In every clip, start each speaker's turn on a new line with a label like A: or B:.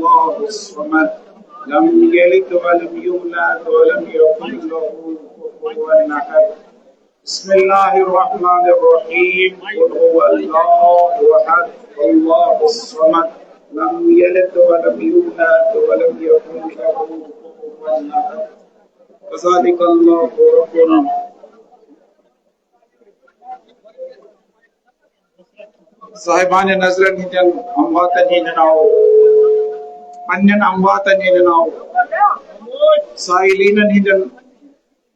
A: الله الصمد لم يلد ولم يولد ولم يكن له كفوا أحد بسم الله الرحمن الرحيم قل هو الله أحد الله الصمد لم يلد ولم يولد ولم يكن له كفوا أحد كذلك الله ربنا. صاحبان نظرن ہندن امواتن ہندناو انن امواتن ہندناو سائلین ہندن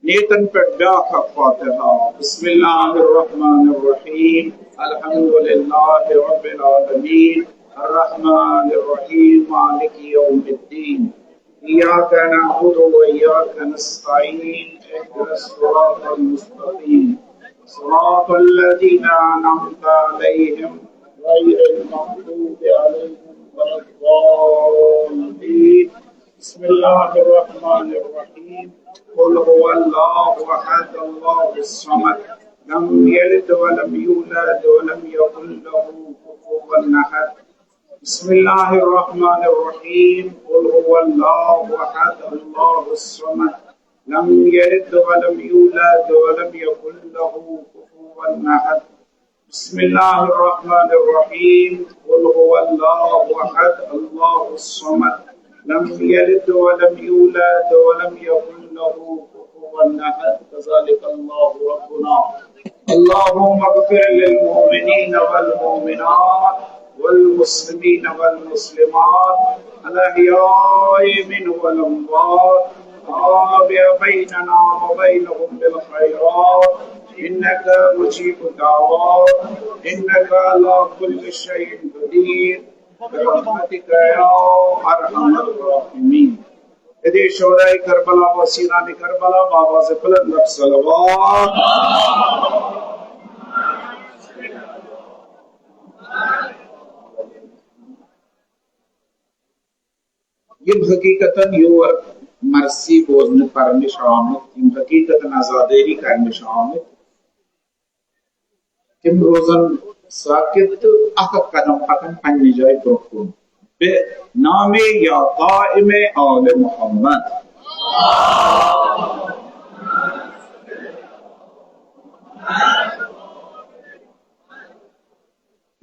A: نیتن پر بیاخ فاتحہ. بسم اللہ الرحمن الرحیم الحمد للہ رب العالمین الرحمن الرحیم مالک یوم الدین ایاک نعبد و ایاک نستعین اهدنا الصراط المستقیم صراط الذین انعمت علیہم غیر المغضوب علیہم ولا الضالین. بسم اللہ الرحمن الرحیم قل هو الله احد الله الصمد لم يلد ولم يولد ولم يكن له كفوا احد. بسم الله الرحمن الرحيم قل هو الله احد الله الصمد لم يلد ولم يولد ولم يكن له كفوا احد. بسم الله الرحمن الرحيم قل هو الله احد الله الصمد لم يلد ولم يولد ولم يكن له كفوا احد. كذلك الله ربنا. اللهم اغفر للمؤمنين والمؤمنات والمسلمين والمسلمات الأحياء منهم والأموات تابع بيننا وبينهم بالخيرات إنك مجيب الدعوات إنك على كل شيء قدير برحمتك يا أرحم الراحمين. ادھے شہدائے کربلا و سینان کربلا بابا سے بلند رب صلوات. یم حقیقتاً یور مرسی بوزن پرنش آمد یم حقیقتاً آزادیری کرنش آمد تم روزن ساکت اخ قدم پکن پنی جائے برکن بے نام یا قائم آل محمد.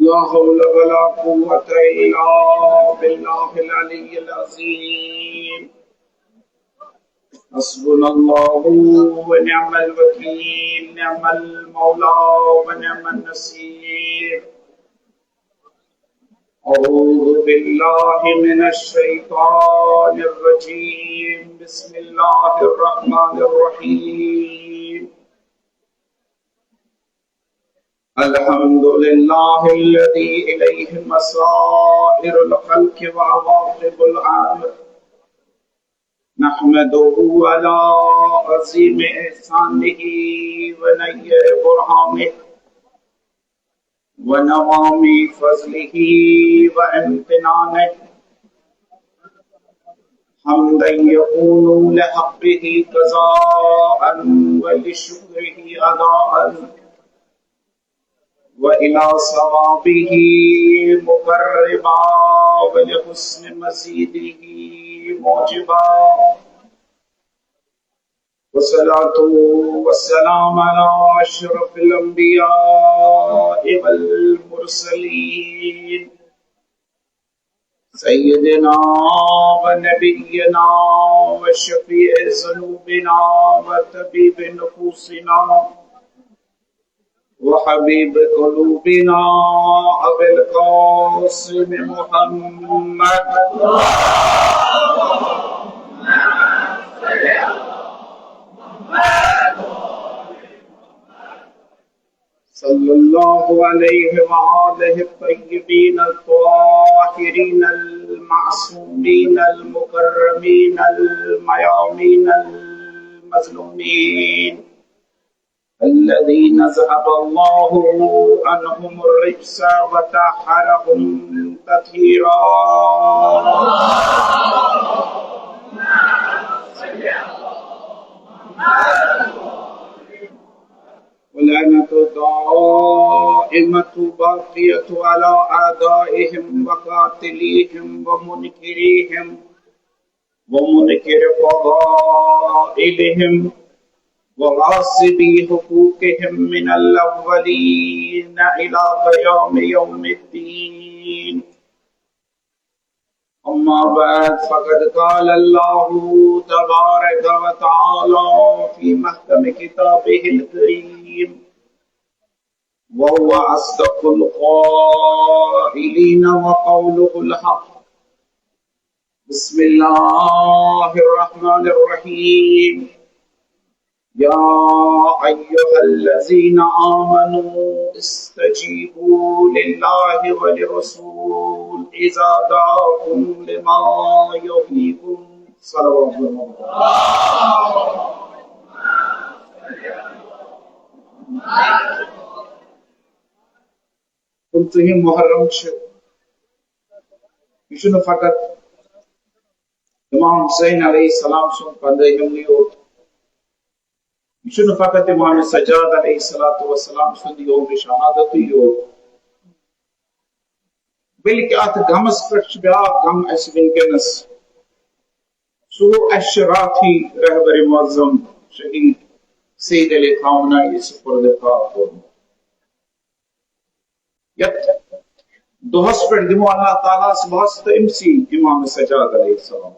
A: لا حول ولا قوة إلا بالله العلي العظيم. حسبنا الله ونعم الوكيل نعم المولى ونعم النصير. أعوذ بالله من الشيطان الرجيم. بسم الله الرحمن الرحيم. الحمد لله الذي إليه مصائر الخلق وعواقب الأمر نحمده على عظيم إحسانه ونير برهانه ونوام فضله وامتنانه حمدا يكون لحقه قضاء ولشكره أداء وإلى صوابه مقربا ولحسن مزيده موجبا. والصلاة والسلام على أشرف الأنبياء والمرسلين سيدنا ونبينا وشفيع ذنوبنا وطبيب نفوسنا وحبيب قلوبنا أبي القاسم محمد صلى الله عليه وآله الطيبين الطاهرين المعصومين المكرمين الميامين المظلومين الذين ذهب الله عنهم الرجس وطهرهم تطهيرا. ولعنة دائمة الباقية على أعدائهم وقاتليهم ومنكريهم ومنكر فضائلهم وغاصبي حقوقهم من الأولين إلى قيام يوم الدين. أما بعد فقد قال الله تبارك وتعالى في محكم كتابه الكريم وهو أصدق القائلين وقوله الحق. بسم الله الرحمن الرحيم. يا أيها الذين آمنوا استجيبوا لله وللرسول إذا دعاكم لما يحييكم. صلوات الله. قلت هي محرم شو يشنو فقط امام حسین علیہ السلام سن پندے ہملیو يشنو فقط امام سجاد علیہ السلام سن يوم شهادت يو بلکہ ات غمس پٹ بیا غم اس ونکنس سو اشراتی رہبر معظم شہید سید علی خامنہ اس پرد پاک یت دوہس پٹ دمو اللہ تعالیٰ سبحست امسی امام سجاد علیہ السلام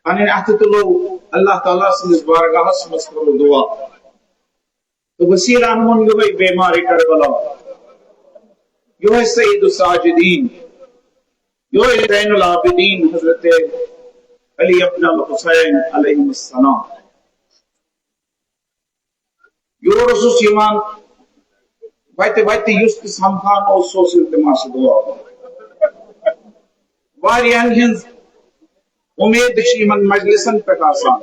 A: انہیں احتلو اللہ تعالیٰ سے بارگاہ مسکر دعا تو وسیلہ انہوں نے یہ بیماری کربلا یہ سید الساجدین یہ زین العابدین حضرت علی ابن الحسین علیہ السلام یہ رسول ایمان بائتے یست سمکھان اور سوسل تماش دعا واریان ہنز امید شیمن مجلسن پہ آسان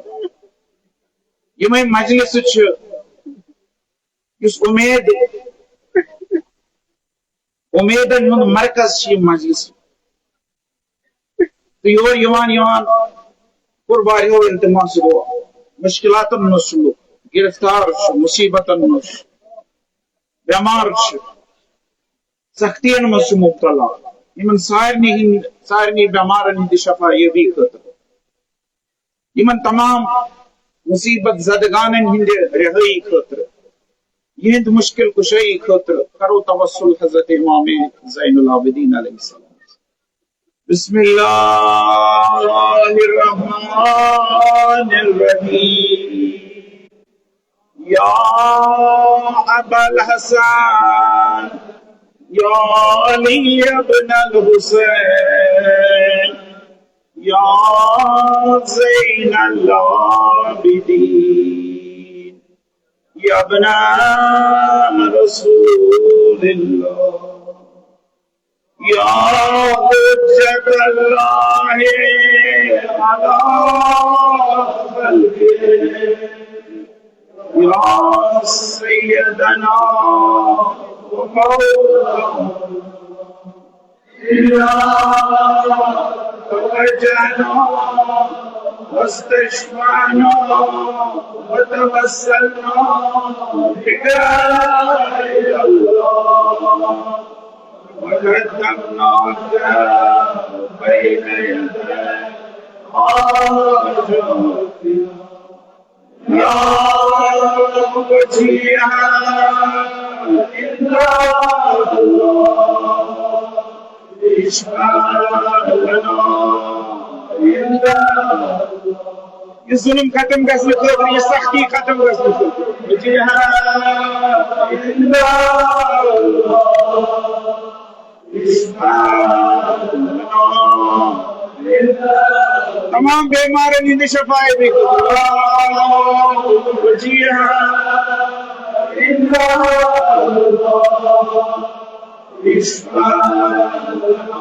A: یہ مجلس اس امیدن من مرکز شی مجلس تو یوان قرباری ہو التماس دعا مشکلات نسلو گرفتار شو مصیبت نش بیمار شو سختین مس مبتلا یمن سارنی بیمارن ہند شفا یہ بھی خطر یمن تمام مصیبت زدگانن ہند رہائی خطر یہ مشکل کشائی خطر کرو توسل حضرت امام زین العابدین علیہ السلام. بسم اللہ الرحمن الرحیم. یا ابا الحسن یا علی ابن الحسین یا زین العابدین یا ابن رسول اللہ یا حجت اللہ علی خلقہ یا سیدنا وجعنا واستشفعنا وتوسلنا بك إلى الله وقدمناك بين يدي حاجاتنا يا وجيها إلا الله اشفع لنا إلا یہ ظلم ختم گژھنہٕ خٲطرٕ یہ سختی ختم گژھنہٕ خٲطرٕ وجيها إلا الله اشفع لنا تمام بیمارن ہند شفاء بھی وجيها إلا الله اشفع لنا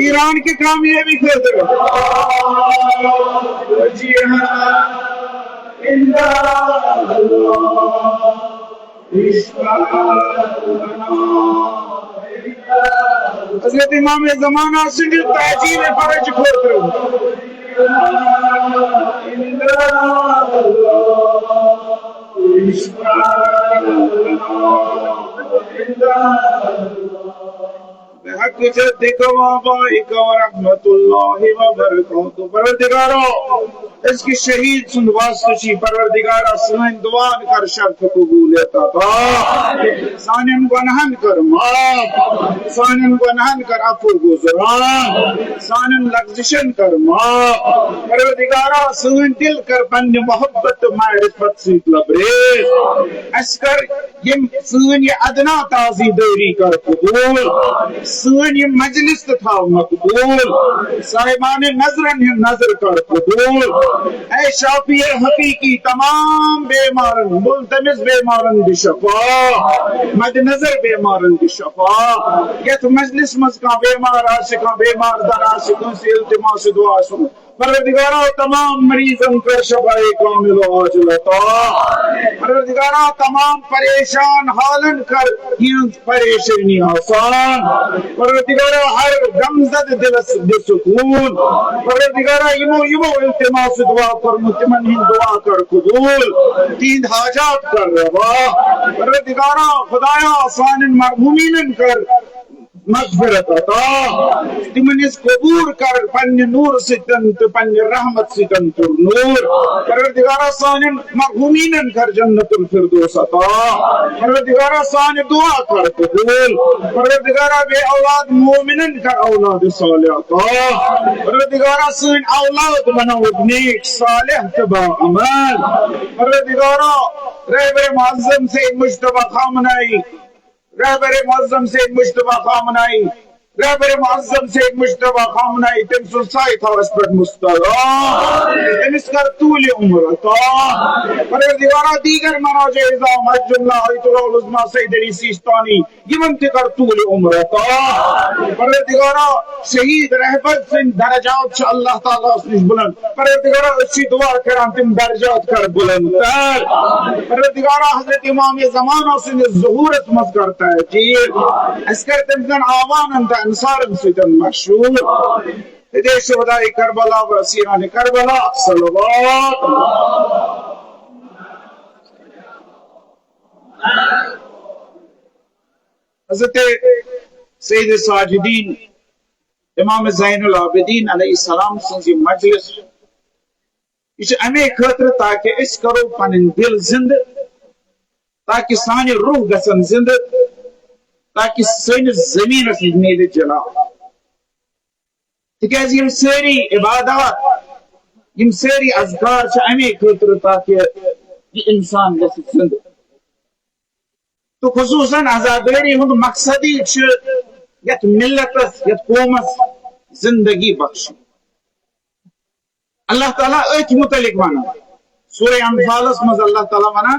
A: ایران کی کامیابی خاطر وجيها إلا الله اشفع لنا حضرت امام زمانہ سنگ تاجیل فرج خاطر إلا الله اشفع لنا بحق جدك وآبائك ورحمة الله وبركاته. پروردگارو اس کی شہید سن واسطی پروردگارہ سن دعا کر شرط قبولیت عطا، سانن گناہن کر معاف، سانن گناہن کر عفو گزران، سانن لغزشن کر معاف. پروردگارہ سن دل کر پن محبت معرفت سیت لبریز، اس کر یم سن یہ ادنا تازی دوری کر قبول، سن یہ مجلس تھا مقبول، صاحبان نظرن نظر کر قبول. اے شافی حقیقی تمام بیمارن، ملتمس بیمارن بشفا، مد نظر بیمارن بشفا. یت مجلس مز کا بیمار آشکا بیمار در آشکوں سے التماس دعا سن. پروردگارہ تمام مریضن پر شفاء کامل و عاجل عطا. پروردگارہ تمام پریشان حالن کر یہ پریشانی آسان. پروردگارہ ہر غمزد دل بسکون. پروردگارہ یمو التماس دعا کر متمنین دعا کر قبول، تین حاجات کر روا. پروردگارہ خدایا آسان مرحومین کر مغفرت عطا، تمنس قبول کر پن نور ستن تو پن رحمت ستن پر نور. پروردگارہ سان مرحومین کر جنت الفردوس عطا. پروردگارہ سان دعا کر قبول. پروردگارہ بے اولاد مومنن کر اولاد صالح عطا. پروردگارہ سان اولاد بناود نیک صالح تبا عمل. پروردگارہ رہبر معظم سے مجتبی خامنائی، رہبر معظم سے مجتبی خامنائی، رہبر معظم سے مجتبی خامنائی تم سلسائی تھا اس پر مستقام، تم اس کر طول عمر عطا. پروردگارہ دیگر مناجع اعظام حج اللہ آیت اللہ العظمہ سید علی سیستانی یہ منتی کر طول عمر عطا. پروردگارہ شہید رہبر سے درجات سے اللہ تعالیٰ اس بلند. پروردگارہ اچھی دعا کران تم درجات کر بلند تر. پروردگارہ حضرت امام زمانہ سے ظہورت مز کرتا ہے جیر اس کر تم کن آوان انتا انصار سیدن مشہور. دیش ودائی کربلا و اسیران کربلا صلوات. حضرت سید ساجدین امام زین العابدین علیہ السلام سنزی مجلس یہ امی خاطر تاکہ اس کرو پنن دل زند، تاکہ سانی روح گسن زند، تاکہ سن زمین سے نید جلا. تکیز یم ساری عبادات یم ساری اذکار چھ امی خاطر تاکہ یہ انسان گس زند. تو خصوصاً عزاداری ہند مقصدی چھ یت ملتس یت قومس زندگی بخش. اللہ تعالیٰ ایت متعلق وانا سورہ انفال مز اللہ تعالیٰ وانا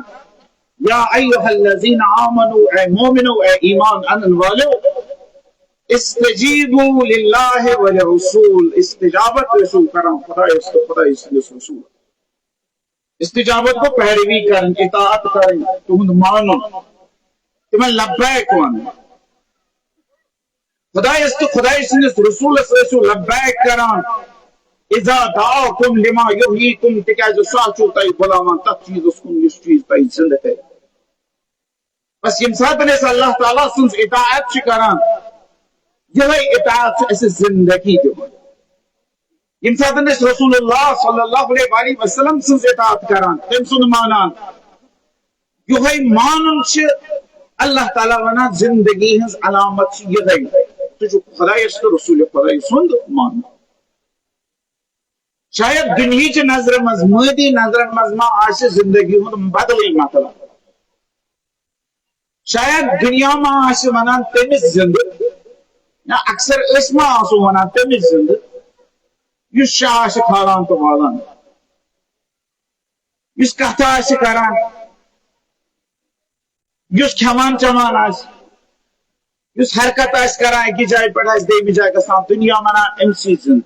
A: یا ایوہ الذین آمنوا اے مومنو اے ایمان انن والو استجیبوا للہ ولرسول. استجابت رسول کرام خدا رسول استجابت کو پیروی کریں اطاعت کریں تمہیں مانو تمہیں لبیک وانا خدا رسول لبیک کران اذا دعاکم لما یحییکم تکیز ساچو تای غلامان تک چیز اس کن اس چیز تای زندہ ہے. بس یم ساتھ نے اللہ تعالیٰ سنس اطاعت چکران یہ اطاعت ایسے زندگی جو یم ساتھ نے رسول اللہ صلی اللہ علیہ وسلم سنس اطاعت کران تم سن مانان یہ مانن چھ اللہ تعالیٰ ونا زندگی ہنس علامت یہ تو جو خدای رسول خدای سند مان. شاید دنیا چ نظر مز مادی نظر مز ما آش زندگی ہند بدلی مطلب شاید دنیا ما آش ونان تمس زند یا اکثر اسما آسو ونان تمس زند یس شاش کھالان تو والان یس کتا آش کران یس کھمان چمان آش یس حرکت آش کران ایک جائے پڑھ آش دیمی جائے کسان دنیا منا امسی زند.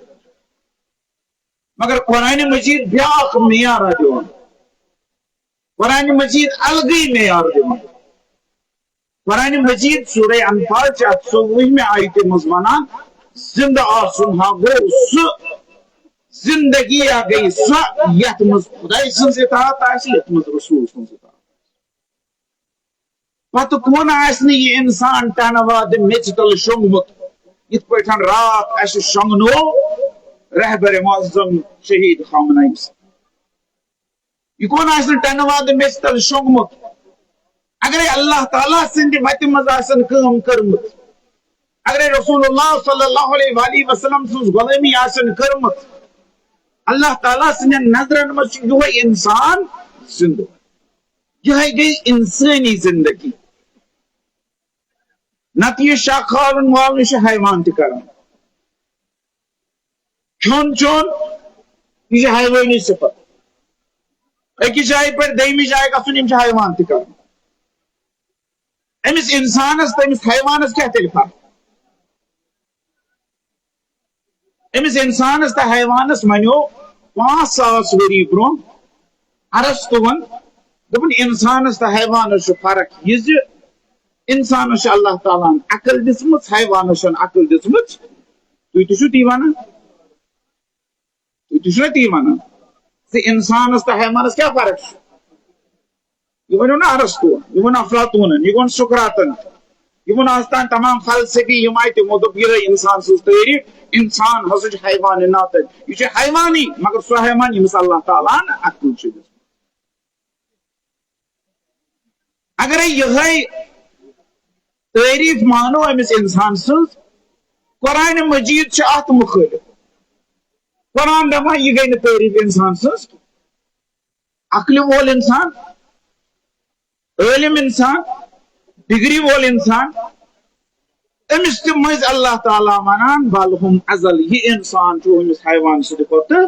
A: مگر قرآن مجید بیاق میار دیوان قرآن مجید الگی میار دیوان. قرآن مجید سورہ انفال چاہت سوئی میں آیت مضمانہ زندہ آسن ہاں گو سو زندگی آگئی سو یت مز خدای سن سے اطاعت آسی یت مز رسول سن سے اطاعت. پتہ کون آسنہ یہ انسان ٹنہ واد میچ تل شونگمت یت پٲٹھۍ رات اسہ شونگنو رہبر معظم شہید خامنہی سے یہ کون آسنہ ٹنہ واد میچ تل شونگمت اگر اللہ تعالیٰ سند متہ مز آسن کٲم کٔرمٕژ اگر رسول اللہ صلی اللہ علیہ وآلہ وسلم سن غلامی آسن کٔرمٕژ اللہ تعالیٰ سندین نظرن مز یہ انسان زندہ یہ گئی انسانی زندگی نت یہ شاہ کھالن والن یہ حیوان تہ کران کھیون چون یہ حیوانی صفت اکس جائے پہ دہمی جائے گھن یہ حیوان تہ کران امس انسانس تو امس حیوانس کیا تیل فرق امس انسانس تو حیوانس منو 5,000 ؤری برو ارسطوون دپن انسانس تو حیوانس فرق یہ انسانس اللہ تعالیٰ عقل دسمت حیوانس عقل دسمت تھی تی ونان تھی تی ونان انسانس تو حیوانس کیا فرق یہ ونو نا ارسطو یہ ون افلاطون یہ ون سقراطن یہ ون آستان تمام فلسفی یم آئی تمو دپ یہ انسان سز تعریف انسان ہسا حیوان نات یہ حیوانی مگر سو حیوان یمس اللہ تعالیٰ عقل اگر یہ تعریف مانو امس انسان سز قرآن مجید ات مخالف قرآن دپان یہ گئی نا تعریف انسان سز عقل وول انسان عالم انسان ڈگری وول انسان امس تہ مز اللہ تعالیٰ ونان بل ہم ازل یہ انسان امس حیوان سند کھوتہ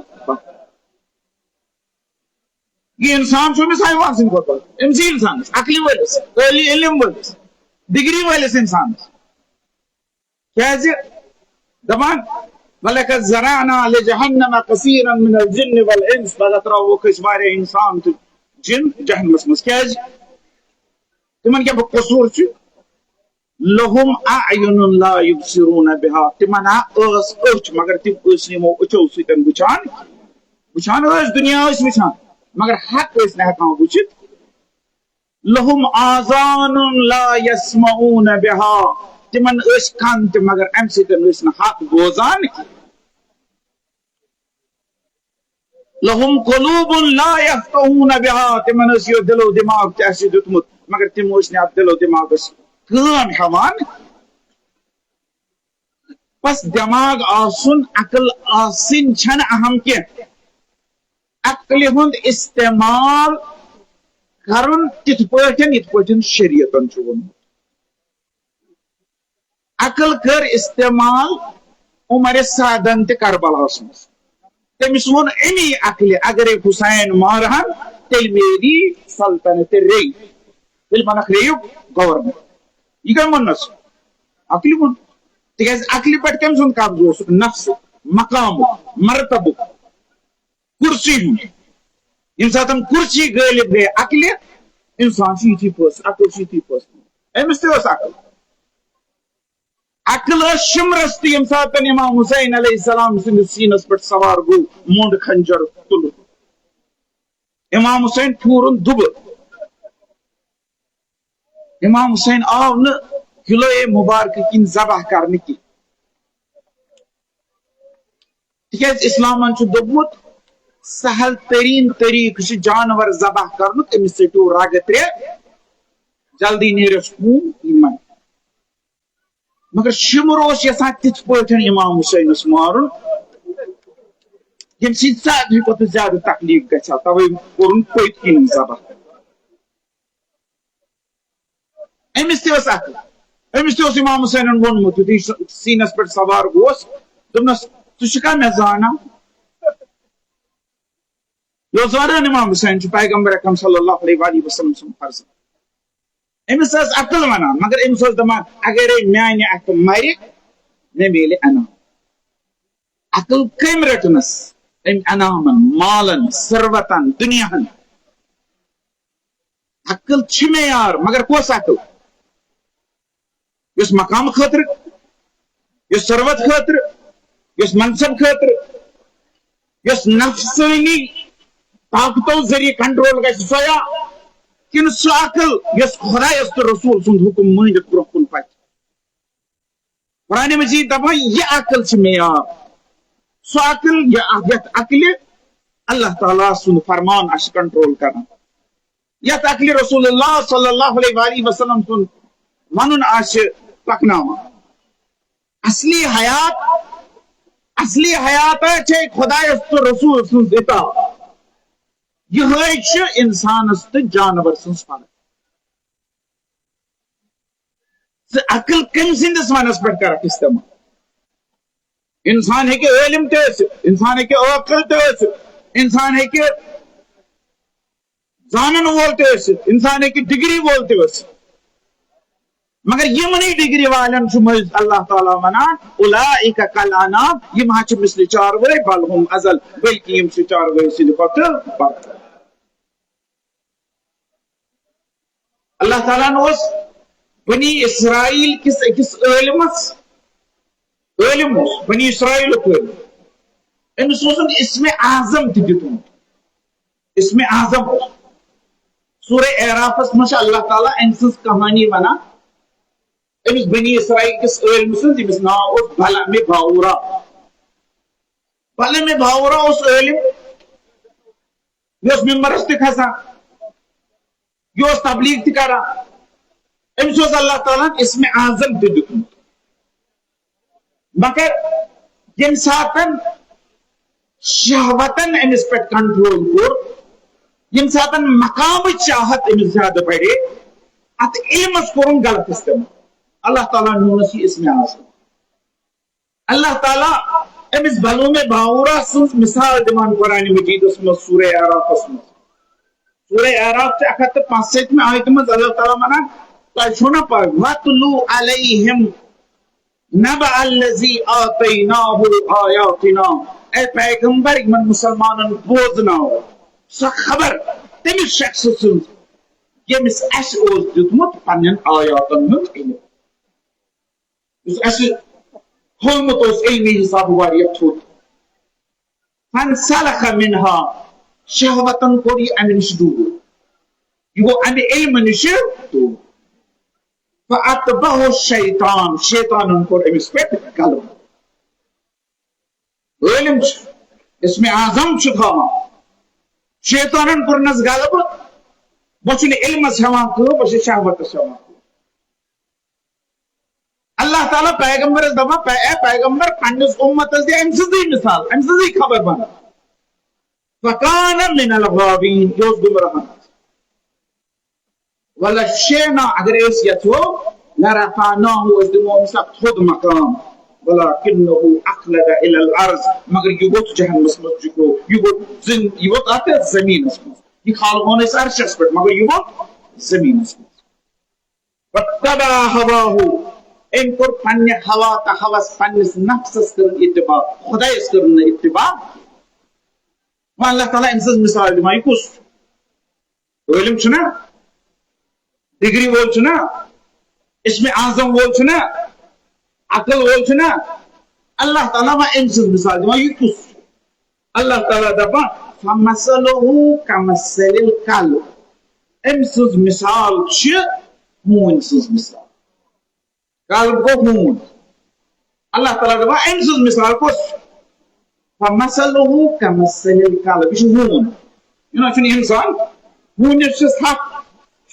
A: یہ انسان امس حیوان سند کھوتہ امس انسانس عقل ولس علم ولس ڈگری ولس انسانس کیازِ دپان وَلَقَدْ زَرَعْنَا لِجَهَنَّمَ كَثِيرًا مِنَ الْجِنِّ وَالْإِنسِ پگہ تراووکھ أسۍ واریاہ انسان تہ جن جہنمس مز کیازِ تمن کیا قصور لہم اعین لا یبصرون بها تمن اچ مگر تم یمو اچو سۭتۍ وچان وچان دنیا وچان مگر حق نہ ہیکان وچھت لہم آذان لا یسمعون بها تمن کان تہ مگر ام سۭتۍ نہ حق بوزان لہم قلوب لا یفقهون بها تمن یہ دل و دماغ تہ اسی دیتمت مگر تم ات دل و دماغس کام ہیوان بس دماغ آسن عقل آسن چھن اہم کی عقل ہند استعمال کرن تت پٲٹھۍ یت پٲٹھۍ شریعتن چھ وونمت عقل کر استعمال عمر سعدن تہ کربلاہس مز تمس وون امی عقل اگر حسین مارہن تیل میری سلطنت ری تیل بنک ریو گورنمنٹ یہ کم ونس عقل ون تکیاز عقل پہ کم سن قبض اس نفس مقام مرتبہ کرسی ہند یم سات کرسی غالب گئی عقل انسان یتھی پس عقل یتھی پس امس تہ عقل عقل شمرس تہ یم سات امام حسین علیہ السلام سندس سینس پہ سوار گو مونڈ کھنجر تل امام حسین پھورن دب امام حسین آو نا کلو مبارک کن ذبح کرنے کی تکیاز اسلامن چھ دوپمت سہل ترین طریقہ جانور ذبح کرنک امس ژٹو رگ ترے جلدی نیرس خون ایمان مگر شمر اس یسان تتھ پٲٹھۍ امام حسینس مارن یم سۭتۍ ساروی کھۄتہٕ زیادٕ تکلیف گژھِ توے کوٚرُن پٔتۍ کِنۍ ذبح امس تہ عقل امس تہ امام حسینن وونمت یتھُے سینس پہ سوار گوس دوپنس ژٕ مے زانان یہ زانان امام حسین پیغمبر اکرم صلی اللہ علیہ وآلہ وسلم سن فرزند امس عقل ونان مگر امس دپان اگر میانہ اتھ مر مے میلہِ انعام عقل کم رٹنس ام انعامن مالن ثروتن دنیاہن عقل چھ معیار مگر کس عقل اس مقام خاطر اس ثروت خاطر اس منصب خاطر اس نفسانی طاقتوں ذریعہ کنٹرول گژھِ سویا کن سہ عقل یس خدایس تو رسول سند حکم مانت برو کن پک قرآن مجید دپان یہ عقل چھ معیار سہ عقل یت عقل اللہ تعالیٰ سند فرمان اس کنٹرول کرنا یت عقل رسول اللہ صلی اللہ علیہ وآلہ وسلم سند ونن آس پکناوان اصلی حیات چھ خدایس تو رسول سند اطاعت یہ انسانس تو جانور سن فرق عقل کم سندس ونس پہ کر استعمال انسان ہیکہ علم تہ انسان ہیکہ عقل تہ انسان ہیکہ زانن وول تہ انسان ہیکہ ڈگری وول تہ مگر یمنی ڈگری والن اللہ تعالیٰ ونان اولئک کالانعام یم چھ مثل چاروے بل هم اضل بلکہ یم چھ چاروے سند کھوتہ بدتر اللہ تعالیٰ نے بنی اسرائیل کس اکس علم بنی اسرائیل امس اسم اعظم تم اسم اعظم سورہ اعراف من اللہ تعالیٰ ام سن کہانی ونان امس بنی اسرائیل کس علم سن امس ناو بلعم باورا بلعم باورا اس علم یہ ممبرس تہ کھسان یہ تبلیغ تہ کران امس اللہ تعالیٰ اسم اعظم تہ دیتمت مگر یم ساتن شہوتن امس پہ کنٹرول کور یم ساتن مقام چاہت امس زیادہ بڑے ات علمس کورن غلط استعمال اللہ تعالیٰ نونس یہ اسم اعظم اللہ تعالیٰ امس بلعم باورا سن مثال دمان قرآن مجید میں سورہ اعراف میں سورہ اعراف سے 165 میں آیت میں اللہ تعالیٰ منان تشونا پر وَاتْلُوا عَلَيْهِمْ نَبَأَ الَّذِي آتَيْنَاهُ آیَاتِنَا اے پیغمبر من مسلمانن بوزنا سا خبر تمس شخص سن یمس اس اوس دیتمت پنن آیاتن ہند علم اس ہومت اس علمی حساب واریہ تھوت فَانْسَلَخَ مِنْهَا شہوتن کو یہ امن نش دور یہ گو ام علم نش دور فَأَتْبَهُ الشَّيْطَانُ شیطان کو امس پہ غلب علم اسم اعظم تھا شیطان کو نس غلب بچ علم ہوا بچ شہوت ہوا اللہ تعالیٰ پیغمبر دپان اے پیغمبر پنس امتس دے ام سزی مثال ام سزی خبر بنا فَكَانَ مِنَ الْغَابِينَ یہ گمراہان وَلَشَّيْنَا اگر اس یتو لَرَفَعْنَاهُ اس دمو امسا خود مقام وَلَكِنَّهُ أَخْلَدَ إِلَى الْأَرْضِ مگر یہ بہت جہن مسمت جکو یہ بہت آتے زمین اسمت یہ خالق ہونے سے عرشس پر مگر یہ بہت زمین اسمت وَاتَّبَعَ هَوَاهُ ان پر پنی ہوا تا حوث پنیس نفسس کرن اتباع خدایس کرن اتباع اللہ تعالیٰ انسان مثال دمائی کس علم چھنا ڈگری وول چھنا اسم اعظم وول چھنا عقل وول چھنا اللہ تعالیٰ ما انسان مثال دمائی کس اللہ تعالیٰ دپا فَمَثَلُهُ كَمَثَلِ الْكَلْبِ انسان مثال چھ ہون انسان مثال قلب کو ہون اللہ تعالیٰ دپا انسان مثال کس فَمَثَلُهُ كَمَثَلِ الْكَلْبِ یہ ہون یہ چھن انسان ہون چھس ہاتھ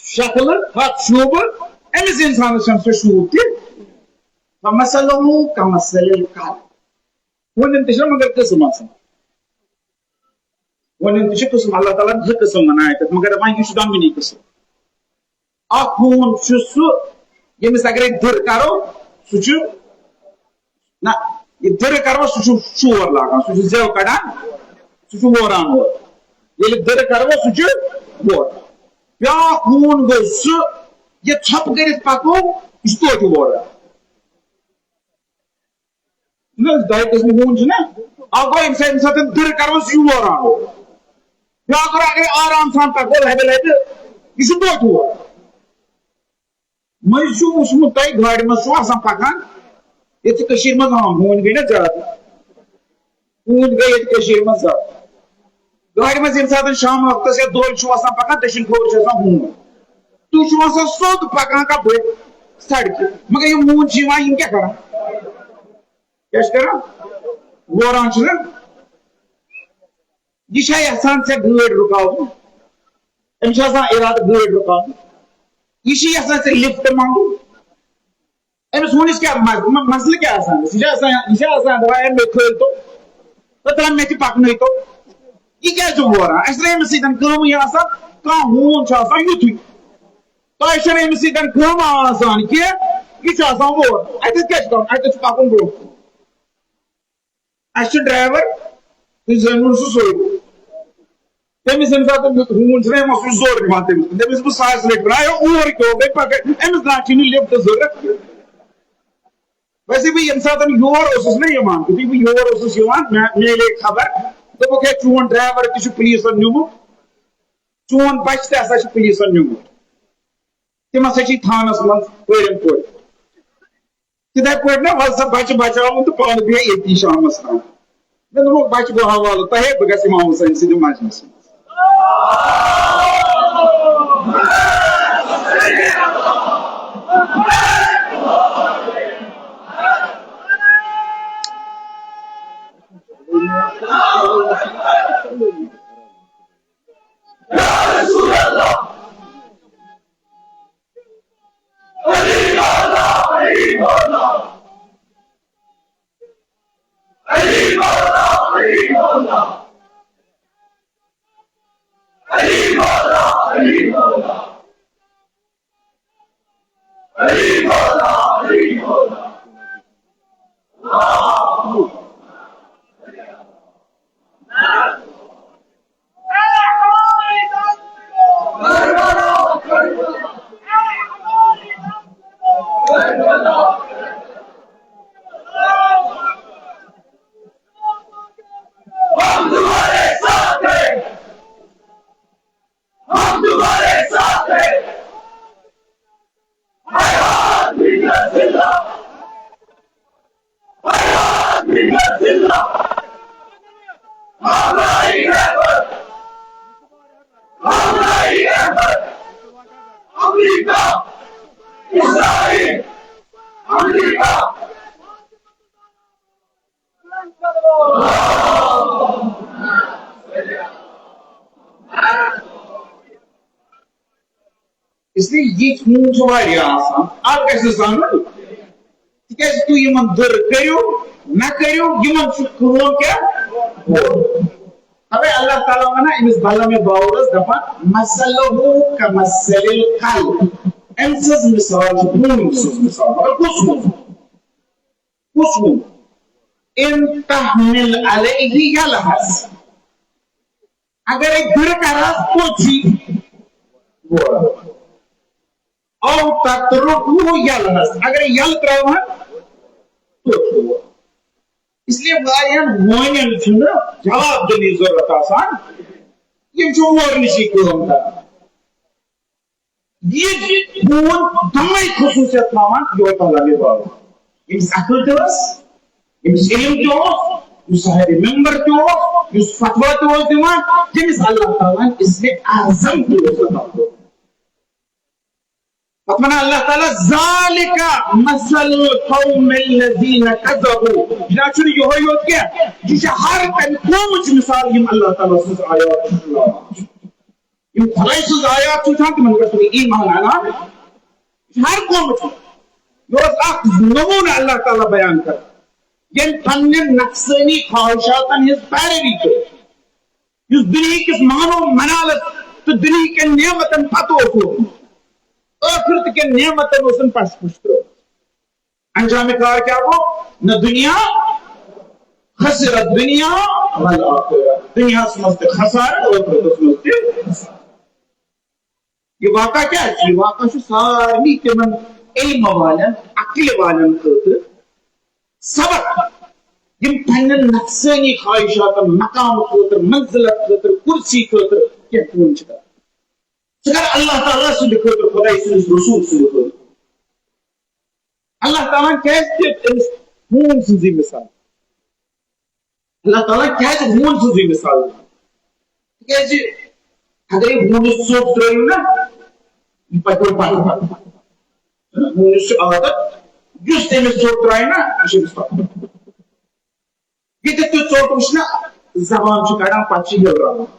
A: شکل ہاتھ شوب امس انسان چھن سہ شوب تہ فَمَثَلُهُ كَمَثَلِ الْكَلْبِ ہون تہ مگر قسم آسان ہون تہ قسم اللہ تعالیٰ زٕ قسم ونائے مگر وۄنۍ یہ دۄنوٕنی قسم اکھ ہون چھ سہ یمس اگر دٕر کرو سہ چھ نہ یہ در کرو سہ شور لاگان سہ زیو کڑان سہ ووران یل در کرو سہ وور بیا ہون گو سہ یہ ژھپ کرت پکو یہ توتہ ووران دہ قسم ہون نا اکھ گو یم سات در کرو سہ ووران بیا اگر آرام سان پکو لبہ لبہ یہ توتہ ووران مجھ وچمت تہ گاڑی مز آسان پکان یہ مز ہون گئی نا زیادہ ہون گئی یہ مز زیادہ گاڑی مز یم سات شام وقت یا دول آسان پکان دچھن کھور ہون تو آسان سوٚد پکان کپٲرۍ سڑکہِ مگر یہِ موٗن چھِ یِوان یِم کیٛاہ کران کیٛاہ چھِ کران ووران چھِنہ یہِ چھا یژھان ژےٚ گٲڑۍ رُکاوُن أمِس چھُ آسان اِرادٕ گٲڑۍ رُکاوُن یہِ چھِ یژھان ژےٚ لِفٹ منٛگُن أمِس ہوٗنِس کیٛاہ مسلہٕ کیٛاہ آسان یہِ چھِ آسان دپان ہے مےٚ کھٲلۍتو دپان مےٚ تہِ پکنٲیتو یہِ کیٛازِ چھُ ووران اَسہِ چھِنہٕ أمِس سۭتۍ کٲمٕے آسان کانٛہہ ہوٗن چھُ آسان یُتھُے تۄہہِ چھنہٕ أمِس سۭتۍ کٲم آسان کینٛہہ یہِ چھُ آسان وور اَتٮ۪تھ کیٛاہ چھُ کرُن اَتٮ۪تھ چھُ پکُن برٛونٛہہ اَسہِ چھُ ڈرایور تُہۍ زٲنۍہوٗن سُہ سورُے تٔمِس ییٚمہِ ساتہٕ ہوٗن چھُنہ یِمو سُہ چھُ زورٕ دِوان تٔمِس دٔپِس بہٕ ساسہِ لٹہِ وَنان ہے اور کیٛاہ گٔے پکان أمِس نہ چھُنہٕ لِفٹ ضوٚرتھ ویسے بہٕ ییٚمہِ ساتہٕ یور اوسُس نہ یِوان یُتھُے بہٕ یور اوسُس یِوان مےٚ میلے خبر دوٚپُکھ ہے چون ڈرایور تہِ چھُ پُلیٖسن نیوٗمُت چون بچہٕ تہِ ہسا چھُ پُلیٖسن نیوٗمُت تِم ہسا چھِ تھانس منٛز پٲرِم پٲٹھۍ تِتھے پٲٹھۍ نہ وَل سا بچہٕ بچاوُن تہٕ پانہٕ بیٚہہ ییٚتی شامس تام مےٚ دوٚپُکھ بچہٕ گوٚو حوالہٕ تۄہے بہٕ گژھٕ اِمام حُسین سٕنٛدِ مجلِسس منٛز اس لیے یہ خوٗن چھُ واریاہ آسان اکھ گژھِ نہٕ زانُن تِکیازِ تُہۍ یِمن دٔر کٔرِو نہ کٔرِو یِمن چھُ کٲم کیٛاہ اَوے اللہ تعالیٰ وَنان أمِس بلمہِ باورس دپان مثلہُ کمثل الکلب أمۍ سٕنٛز مِثال چھِ ہوٗنۍ سٕنٛز مِثال مگر کُس ہوٗن اِن تحمل علیہ یلہس اگرے دٔر کرہس توٚت چھُ او تترکہ یلہس اگر یل تراوہن تو اس لیے واریاہن ہونٮ۪ن چھُنہٕ جواب دِنٕچ ضروٗرت آسان یِم چھِ اور نِشی کٲم کران یہِ ہوٗن تمے خصوٗصیت تھاوان یوٗتاہ اللہ نے باو ییٚمِس عقل تہِ ٲس ییٚمِس علم تہِ اوس یُس صاحب ممبر تہِ اوس یُس فتوا تہِ اوس دِوان تٔمِس اللہ تعالیٰ اسمِ اعظم تہِ اوس عطا کوٚرمُت اللہ تعالیٰ ذالک مثل القوم الذین کذبوا جناب چھُنہٕ یِہوے یوت کینٛہہ یہِ چھِ ہر کُنہِ قومٕچ مِثال یِم اللہ تعالیٰ سٕنٛز آیات چھِ تُلان یِم خۄداے سٕنٛز آیات چھِ وٕچھان تِمن گژھِ نہٕ ایٖمان اَنان یہِ چھِ ہر قومٕچ یہِ اوس اکھ نموٗنہٕ اللہ تعالیٰ بیان کران ییٚمۍ پننٮ۪ن نفسٲنی خواہشاتن ہٕنٛز پیروی کٔر یُس دُنہِکِس مانو منالس تہٕ دُنہِکٮ۪ن نعمتن پتہٕ اوس لوگمُت ٲخرت کٮ۪ن نعمتن اوسن پس پُش ترٲومٕژ انجام کار کیٛاہ گوٚو نہ دُنیا خسرت دُنیا دُنیاہس منٛز تہِ خسارت ٲخرتس منٛز تہِ خسارت یہ واقعہ کیٛاہ چھُ یہ واقعہ چھُ سارنٕے تِمن علمہٕ والٮ۪ن عقلہِ والٮ۪ن خٲطرٕ سبق یِم پننٮ۪ن نفسٲنی خواہشاتن مقام خٲطرٕ منزلت خٲطرٕ کُرسی خٲطرٕ کینٛہہ کٲم چھِ کران ژٕ کر اللہ تعالیٰ سٕنٛدِ خٲطرٕ خۄداے سٕنٛدِس رسوٗل سٕنٛدِ خٲطرٕ اللہ تعالیٰ کیٛازِ دِژ أمِس ہوٗن سٕنٛزٕے مثال اللہ تعالیٰ کیٛازِ ہوٗن سٕنٛزٕے مثال تِکیٛازِ اگرے ہوٗنس ژوٚپ ترٲیِو نا پکڑ پکڑ مونس عادت جس تمس ژوٹ ترائے نا یہ تہ ژوٹ وچ نا زبان کڑان پتہ ہلراوان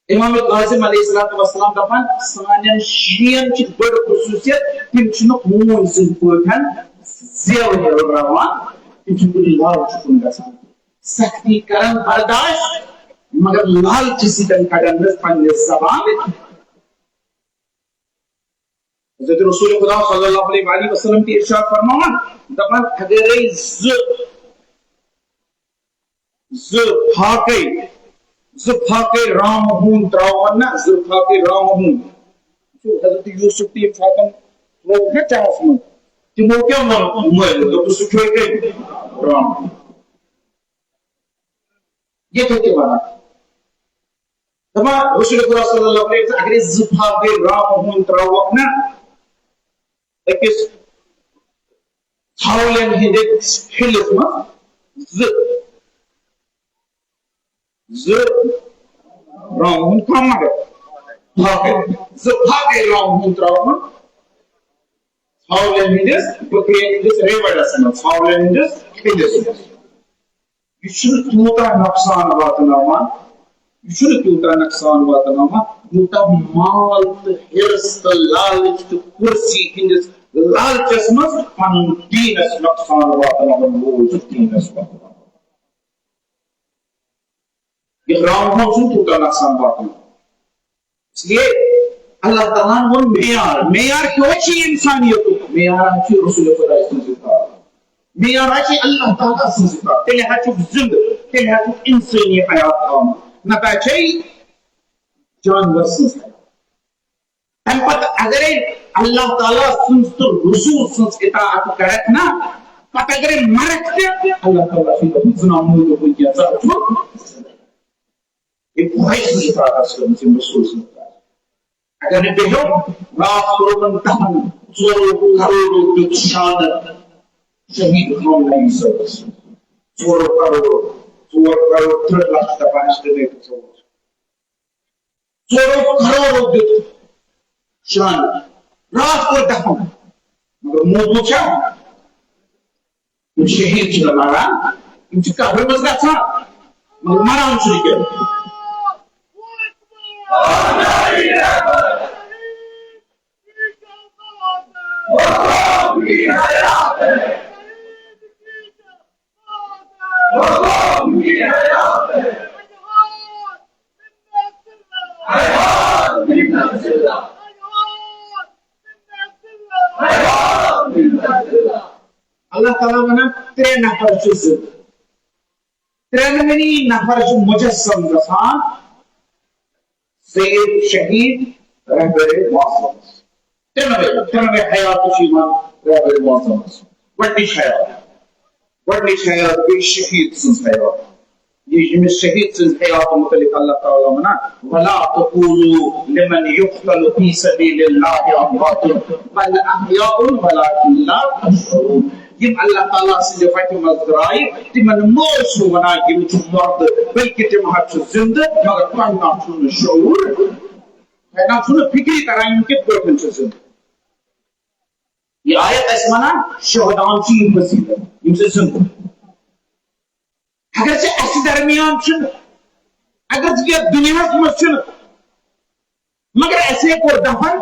A: امام قاسم علیہ السلام دپان سانن شین کی بڑ خصوصیت تم چھ مون سن پٹھن زیو ہلراوان تم چھ کن لالچ کن گژھان سختی کرن برداشت مگر لالچ سۭتۍ کڑان پننہِ زبان حضرت رسول خدا صلی اللہ علیہ وسلم کی ارشاد فرماوان دپان اگر زفاقے رام ہون تراون نا زفاقے رام ہون حضرت یوسف تیم فاطم لوگ نا چاہس من تمو کیا مل تو سکھے رام یہ تو کیا بنا دپا رسول خدا صلی اللہ علیہ وسلم اگر زفاقے رام ہون تراون نا اکس ژھاولین ہندس پھلس من رام کم مگر زفاقے رام ہون تراون ژھاولین ہندس بکرین ہندس ریوڑس من ژھاولین ہندس پھلس من یہ تیوتاہ نقصان واتناوان یہ تیوتاہ نقصان واتناوان یوتاہ مال تو ہرس تو لالچ تو کرسی ہندس لالچس مز پن دینس نقصان واتناوان وول دینس واتناوان یہ رام ہون تیوتاہ نقصان واتناوان اس لیے اللہ تعالیٰ نے وہ معیار کیوں اچھی انسانیت معیار اچھی رسول خدا سنزتا معیار اچھی اللہ تعالیٰ سنزتا تیلے ہچک زند تیلے ہچک انسانی حیات آم نہ پہچائی جانور سنزتا ہم پتہ اگر اللہ تعالیٰ سنزتا رسول سنز اطاعت کرت نا پتہ اگر مرکتے اللہ تعالیٰ سنزتا زنا موجود ہوئی کیا سا یہ بہت سنزتا رسول سنزتا اگر نے دیکھو رات قربان دہن ژورو کروڑو دیت شان شہید خان نہیں سکس ژور کروڑ 3 لاکھ دپان اس دے ژورو کروڑو دیت شان رات کو دہن مگر موضوع کیا شہید چھنا مارا ان کی قبر مز گژھان مگر مران چھُ کیا اللہ تعالیٰ بنا 3 نفر زند 3 نفر مجسم گژھان سید شہید رہبر معظم 3 حیات شیمان رہبر معظم گۄڈنِچ حیات گئی شہید سنز حیات یہ شہید سنز حیات متعلق اللہ تعالیٰ منا وَلَا تَقُولُوا لِمَنْ يُقْتَلُ فِي سَبِيلِ اللَّهِ أَمْوَاتٌ بَلْ أَحْيَاءٌ وَلَكِنْ لَا تَشْعُرُونَ یم اللہ تعالیٰ سے وتہ مز درائے تمن موش ونان یم مرد بلکہ تم چھ زندہ مگر پنہ چھ شعور پنہ چھ فکری کران یم کت پٲٹھۍ چھ زندہ یہ آیت اس ونان شہدان چھ یم وسیلہ یم سے زندہ اگر چھ اس درمیان چھ اگر چھ دنیا مز چھ مگر ایسے کو دفن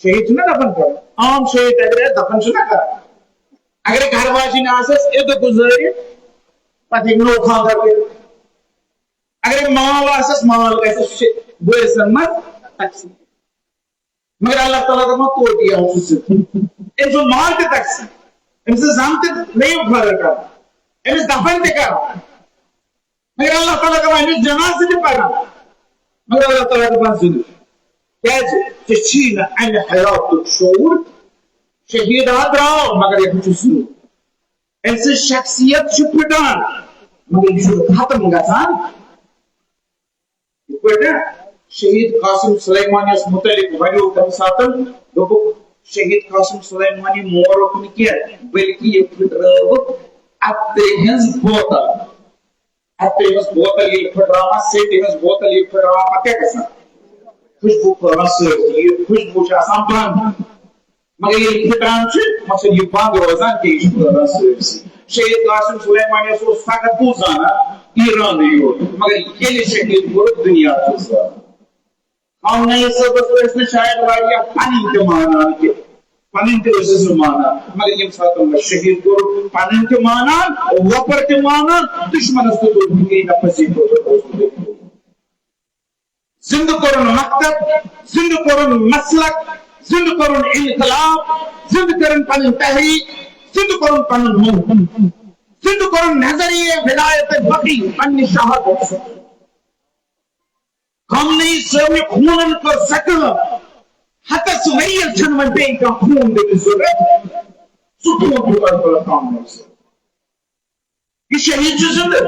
A: شہید نہ دفن کر عام شہید اگر دفن چھ نہ کر اگر گھر واجی نے آسس ادھو گزاری پتہ ایک نو خاندر کے اگر مال آسس مال ایسا بوئے سنمت تقسیم مگر اللہ تعالیٰ کا تو دیا ہوں سے ان جو مال تے تقسیم ان سے زامتے نہیں اٹھا رکھا ان سے دفن تے کر مگر اللہ تعالیٰ کا ان جناز سے پڑھا مگر اللہ تعالیٰ کا پاس ذنب کیسے تشین عن حیات شعور شہید آدراؤ مگر یہ کچھ سنو ان سے شخصیت چھپٹان مگر یہ ختم گژھان یہ پڑھا شہید قاسم سلیمانی اس متعلق ویڈیو تم ساتن دوپو شہید قاسم سلیمانی مور اپنی کیا بلکہ یہ پھٹراو اتے ہنس بوتل یہ پھٹراوا سیٹی ہنس بوتل یہ پھٹراوا پتہ کسا خوشبو پھہران سٲرسٕے یہِ خوشبو چھِ آسان بنٛد مگر ییٚلہِ پھٕٹان چھِ مۄخصر یہِ بنٛد روزان کینٛہہ یہِ چھُ پھہران سٲرسٕے شہید قاسم سلیمانی اوس فقط بوٗ زانان ایرانٕے یوت مگر ییٚلہِ شہید کوٚرُکھ دُنیا چھُ زانان خامنہٕ صٲبس ٲسۍ نہٕ شاید واریاہ پنٕنۍ تہِ مانان کینٛہہ پنٕنۍ تہِ ٲسِس نہٕ مانان مگر ییٚمہِ ساتہٕ مےٚ شہید کوٚرُکھ پنٕنۍ تہِ مانان وۄپر تہِ مانان دُشمنس تہِ دوٚپ نہ پٔزی زندٕ کوٚرُن مکتب زندٕ کوٚرُن مسلک زندٕ کوٚرُن انقلاب زندٕ کٔرٕن پنٕنۍ تحریک زندٕ کوٚرُن پنُن ملک زندٕ کوٚرُن نظریہ ولایت بقی پننہِ شہادت خامنہٕ صٲبنہِ خوٗنن کٔر سۄ کٲم ہتس ؤرین چھنہٕ وۄنۍ بیٚیہِ کانٛہہ خوٗن دِنٕچ ضروٗرت سُہ خوٗن چھُ خامنہٕ صٲب یہِ شہید چھُ زندٕ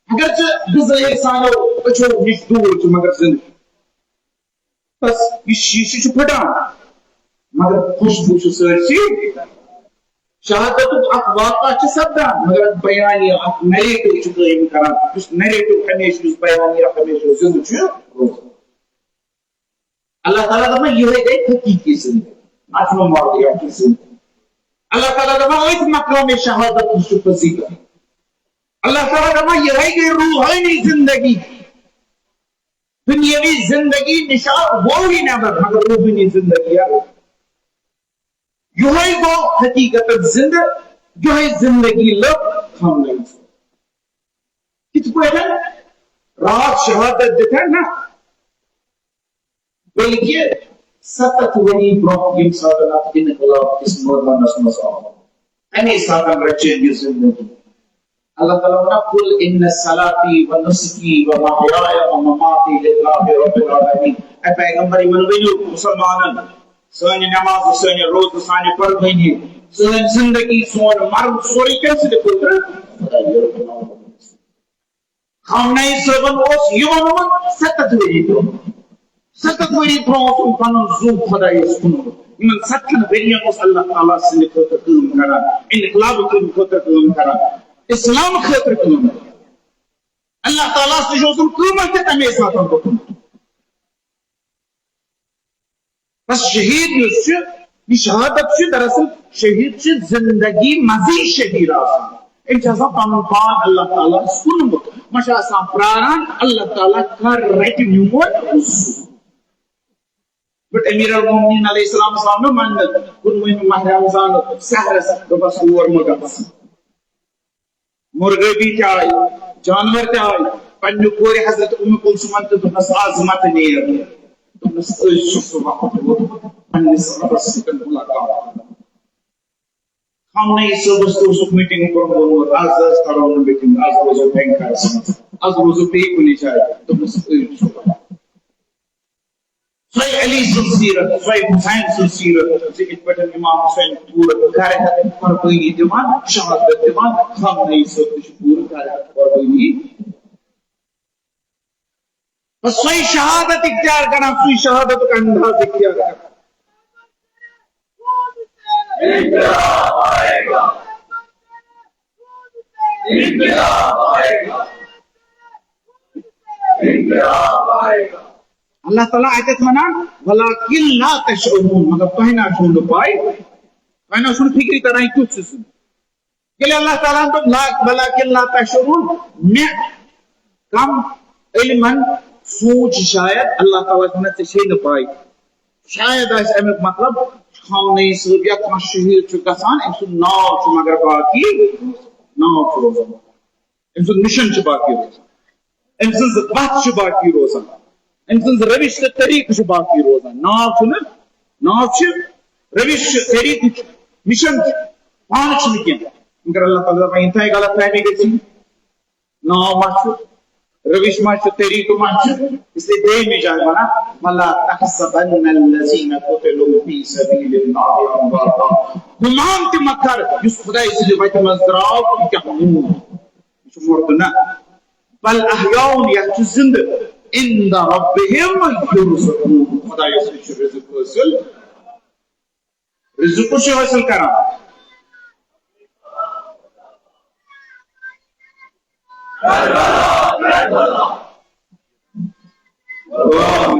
A: اگرچہ بظٲہر سانیو أچھو نِش دوٗر چھُ مگر زندٕ بس یہِ شیٖشہٕ چھُ پھٕٹان مگر خوشبو چھُ سٲرسٕے شہادتُک اکھ واقعہ چھُ سپدان مگر اکھ بیانیہ اکھ نیریٹو چھُ قٲیِم کران یُس نیریٹو ہمیشہ یُس بیانیہ ہمیشہ زندٕ چھُ روزان اللہ تعالیٰ دپان یِہے گٔے حقیٖقی زندگی اتھ چھُنہٕ واقعیاتی زندگی اللہ تعالیٰ دپان أتھۍ مقامِ شہادت چھُ فضیلت اللہ تعالیٰ دپان یِہے گٔے روحٲنی زندگی دنیاوی زندگی نشان گوٚوٕے نٮ۪بر مگر روحٲنی زندگی یِہے گوٚو حقیقت زندٕ یِہے زندگی لٔب خامنہٕ کِتھ پٲٹھۍ رات شہادت دِتھن نا بلکہ 7 ؤری برونٛہہ ییٚمہِ ساتہٕ اتھ انقلاب کِس مٲدانس منٛز آو امی ساتہٕ رچے یہِ زندگی اللہ تعالیٰ ونان قل ان صلاتی و نسکی و محیاي و مماتی للہ رب العالمین اے پیغمبر یمن ؤنِو مسلمانن سٲنۍ نماز سٲنۍ روزٕ سانہِ قربٲنی سٲنۍ زندگی سون مرُن سورُے کمہِ سٕنٛدِ خٲطرٕ خامنہٕ صٲبن اوس یہِ ووٚنمُت 7 ؤری برونٛہہ 7 ؤری برونٛہہ اوسُن پنُن زُو خۄدایس کُنمُت یِمن 7 ؤرین اوس اللہ تعالیٰ سٕنٛدِ خٲطرٕ کٲم کران انقلاب خٲطرٕ کٲم کران اسلام خٲطرٕ کٲم اللہ تعالیٰ نِش اوسُن قۭمت تہِ تمے ساتہٕ کوٚرمُت بس شہید یُس چھُ یہِ شہادت چھُ دراصل شہید چھُ زندگی منٛزٕے شہید آسان أمۍ چھُ آسان پنُن پان اللہ تعالیٰ ہس کُنمُت وۄنۍ چھُ آسان پراران اللہ تعالیٰ کر رٹہِ میون بٹ امیر المومنین علیہ السلام آو نہٕ وننہٕ 19 ماہ رمضان سحرس دوٚپس اور مہ گژھ مرغٲبی تہِ آیہِ جانور تہِ آیہِ پننہِ کورِ حضرت ام کلثومن تہِ دوٚپنس آز مت نیر دوٚپنس أزۍ چھُ سُہ وقت ووتمُت پننِس رۄبس سۭتۍ مُلاقات خامنہٕ صٲبس تہِ اوسُکھ میٖٹنگ برونٛہہ ووٚنمُت آز حظ کرو نہٕ میٖٹنگ آز روزو بینکارس منٛز آز روزو بیٚیہِ کُنہِ جایہِ دوٚپنس أزۍ چھُ سۄے علی سٕنٛز سیرت سۄے حسین سٕنٛز سیرت زِ یِتھ پٲٹھۍ امام حسین پوٗرٕ گرِ قربٲنی دِوان شہادت دِوان خامنہٕ صٲب تہِ چھُ پوٗرٕ گرِ قربٲنی سۄے شہادت اختیار کران سُے شہادتُک انداز اختیار کران اللہ تعالیٰ اتیتھ ونان ولکن لا تشعرون مگر تۄہہِ نہ چھو نہٕ پاے تۄہہِ نہ چھُنہٕ فکری تران کیُتھ چھُ سُہ ییٚلہِ اللہ تعالیٰ ہن دوٚپ ولکن لا تشعرون مےٚ کم علمن سوٗنٛچ شاید اللہ تعالیٰ چھُ ونان ژےٚ چھے نہٕ پاے شاید آسہِ امیُک مطلب خامنہٕ صٲب یا کانٛہہ شہید چھُ گژھان أمۍ سُنٛد ناو چھُ مگر باقی ناو چھُ روزان أمۍ سُنٛد مِشن چھُ باقی روزان أمۍ سٕنٛز وتھ چھِ باقی روزان أمۍ سٕنٛز روش تہٕ طریٖقہٕ چھُ باقی روزان ناو چھُنہٕ ناو چھُ روش چھُ طریٖقہٕ چھُ مِشن چھُ پانہٕ چھُنہٕ کینٛہہ مگر اللہ تعالیٰ دپان یِتھے غلط فہمی گژھِ ناو ما چھُ روش ما چھُ طریٖقہٕ ما چھُ اسلیے دوٚیمہِ جایہِ ونان ولا تحسبن الذین قتلوا فی سبیل اللہ امواتا گُمان تہِ مہ کر یُس خۄداے سٕنٛدِ وتہِ منٛز درٛاو یہِ کیاہ موٗد یہِ چھُ مُردٕ نہ بل احیاء یہِ چھُ زندٕ عند ربہم یرزقون خۄدایس نِش چھُ رزق حٲصِل رزق چھُ حٲصِل کران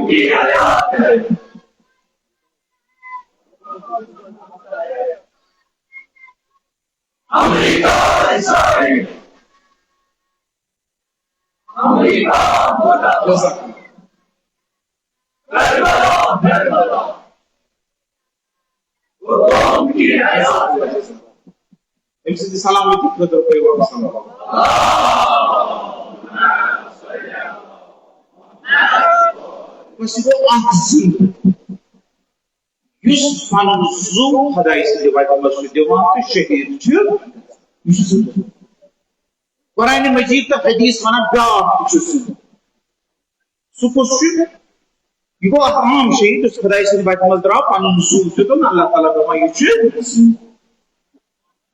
B: کی حیات ہے امریکہ اسرائیل امریکہ کربلا وہ قوم کی حیات ہے
A: سلامتی خطر کوئی واپس بس وہ احسن یس فنن زو خدای سٕنٛدِ وتہِ منٛز چھُ دِوان تہٕ شہیٖد چھُ قرآن مجید تہٕ حدیث ونان بیٛاکھ تہِ چھُ سُہ کُس چھُ یہ گوٚو اکھ عام شہیٖد یُس خدای سٕنٛدِ وتہِ منٛز درٛاو پنُن زو دیُتُن اللہ تعالیٰ دوٚپان یہِ چھُ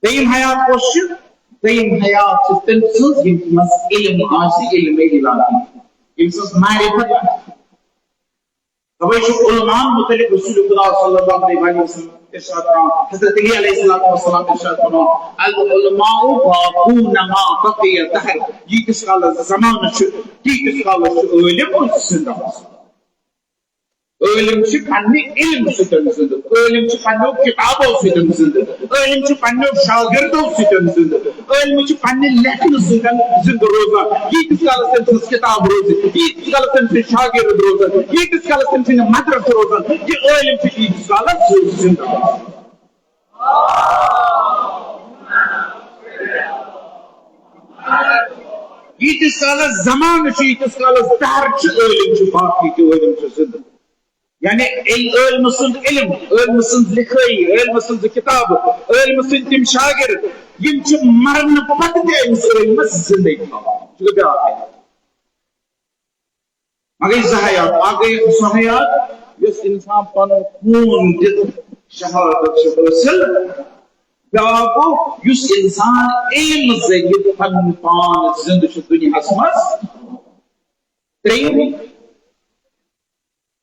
A: دوٚیِم حیات کۄس چھِ دوٚیِم حیات چھِ تٔمۍ سٕنٛز ییٚمہِ منٛز علم آسہِ علمِ الہی ییٚمہِ سٕنٛز معرفت آسہِ توے چھُ علماء متعلق رسول خدا صلی اللہ علیہ وسلم ارشاد کران حضرت علی علیہ السلام ارشاد کران العلماء باقون ما بقي الدهر ییٖتِس کالس زمانہٕ چھُ تیٖتِس کالس چھُ عٲلِم زِنٛدٕ آسان عٲلِم چھِ پننہِ علم سۭتۍ زِنٛدٕ عٲلِم چھِ پننیو کِتابو سۭتۍ زِنٛدٕ عٲلِم چھِ پننیو شاگردو سۭتۍ زِنٛدٕ عٲلِم چھِ پننہِ لیکھنہٕ سۭتۍ زِنٛدٕ روزان ییٖتِس کالس تٔمۍ سٕنٛز کِتاب روزِ ییٖتِس کالس تٔمۍ سٕنٛدۍ شاگرد روزان ییٖتِس کالس تٔمۍ سٕنٛدِ مدرسہٕ روزان یہِ عٲلِم چھِ تیٖتِس کالس زِنٛدٕ آسان ییٖتِس کالس زمانہٕ چھُ ییٖتِس کالس دہر چھُ عٲلِم چھُ باقٕے تہِ عٲلِم چھُ زِنٛدٕ یعنی عٲلمہٕ سُنٛد علم عٲلمہٕ سٕنٛز لِکھٲیی عٲلمہٕ سٕنٛزٕ کِتابہٕ عٲلمہٕ سٕنٛدۍ تِم شاگرد یِم چھِ مرنہٕ پتہٕ تہِ أمِس عٲلمس زِنٛدٕ تھاوان چھُ بیٛاکھ حیات وۄنۍ گٔے زٕ حیات اکھ گٔے سۄ حیات یُس انسان پنُن خوٗن دِتھ شہادت چھُ حٲصِل بیٛاکھ گوٚو یُس انسان علم ذٔریعہٕ پنُن پان زِنٛدٕ چھُ دُنیاہس منٛز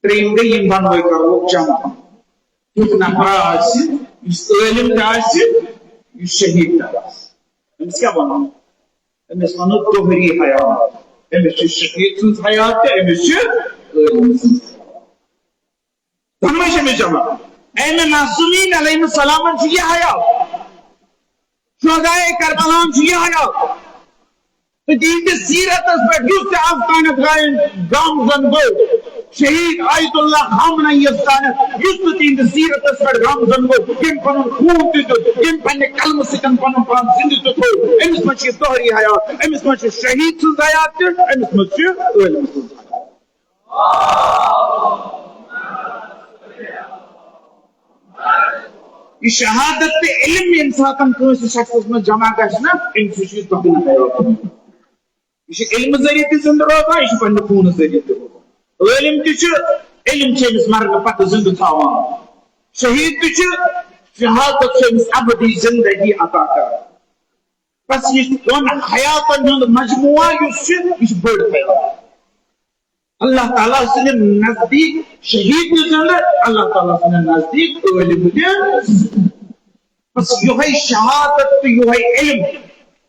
A: ترٛیٚیِم گٔے یِم دۄنوَے کرو جمع یُتھ نفر آسہِ یُس عٲلِم تہِ آسہِ یُس شہیٖد تہِ آسہِ أمِس کیٛاہ وَنو أمِس وَنو دوہری حیات أمِس چھِ شہیٖد سٕنٛز حیات تہِ أمِس چھِ عٲلِم سٕنٛز دۄنوَے چھِ أمِس جمع اَمہِ معصوٗمیٖن علیہم السلامن چھُ یہِ حیات شہدائے کربلاہن چھُ یہِ حیات تہٕ تِہنٛدِس سیٖرتس پٮ۪ٹھ یُس تہِ از تانٮ۪تھ گامزن گوٚو شہید آیت اللہ خامنہ یس تانٮ۪تھ یُس تہِ تِہنٛدِس سیٖرتس پٮ۪ٹھ گامزن گوٚو ییٚمۍ پنُن خوٗن تہِ دیُت ییٚمۍ پننہِ قلمہٕ سۭتۍ پنُن پان زِنٛدٕ تہِ تھوٚو أمِس منٛز چھِ یہِ دوہری حیات أمِس منٛز چھِ شہیٖد سٕنٛز حیات تہِ أمِس منٛز چھِ عٲلِم سٕنٛز حیات یہ شہادت تہٕ علم ییٚمہِ ساتہٕ کٲنٛسہِ شخصس منٛز جمع گژھِ نا أمِس چھُ یہِ دوہری حیات یہ علم ذریعہ تہِ زِنٛدٕ روزان یہ پننہِ خوٗنہٕ ذریعہ تہِ روزان عٲلِم تہِ چھُ علم چھُ أمِس مرنہٕ پتہٕ زِنٛدٕ تھاوان شہیٖد تہِ چھُ شہادت چھُ أمِس ابدی زندگی عطا کران بس یہِ دۄن حیاتن ہُنٛد مجموعہ یُس چھُ یہِ چھُ بٔڑ حیات اللہ تعالیٰ سٕنٛدِ نزدیٖک شہیٖد تہِ زِنٛدٕ اللہ تعالیٰ سٕنٛدِ نزدیٖک عٲلِم تہِ بس یِہوے شہادت تہٕ یِہوے علم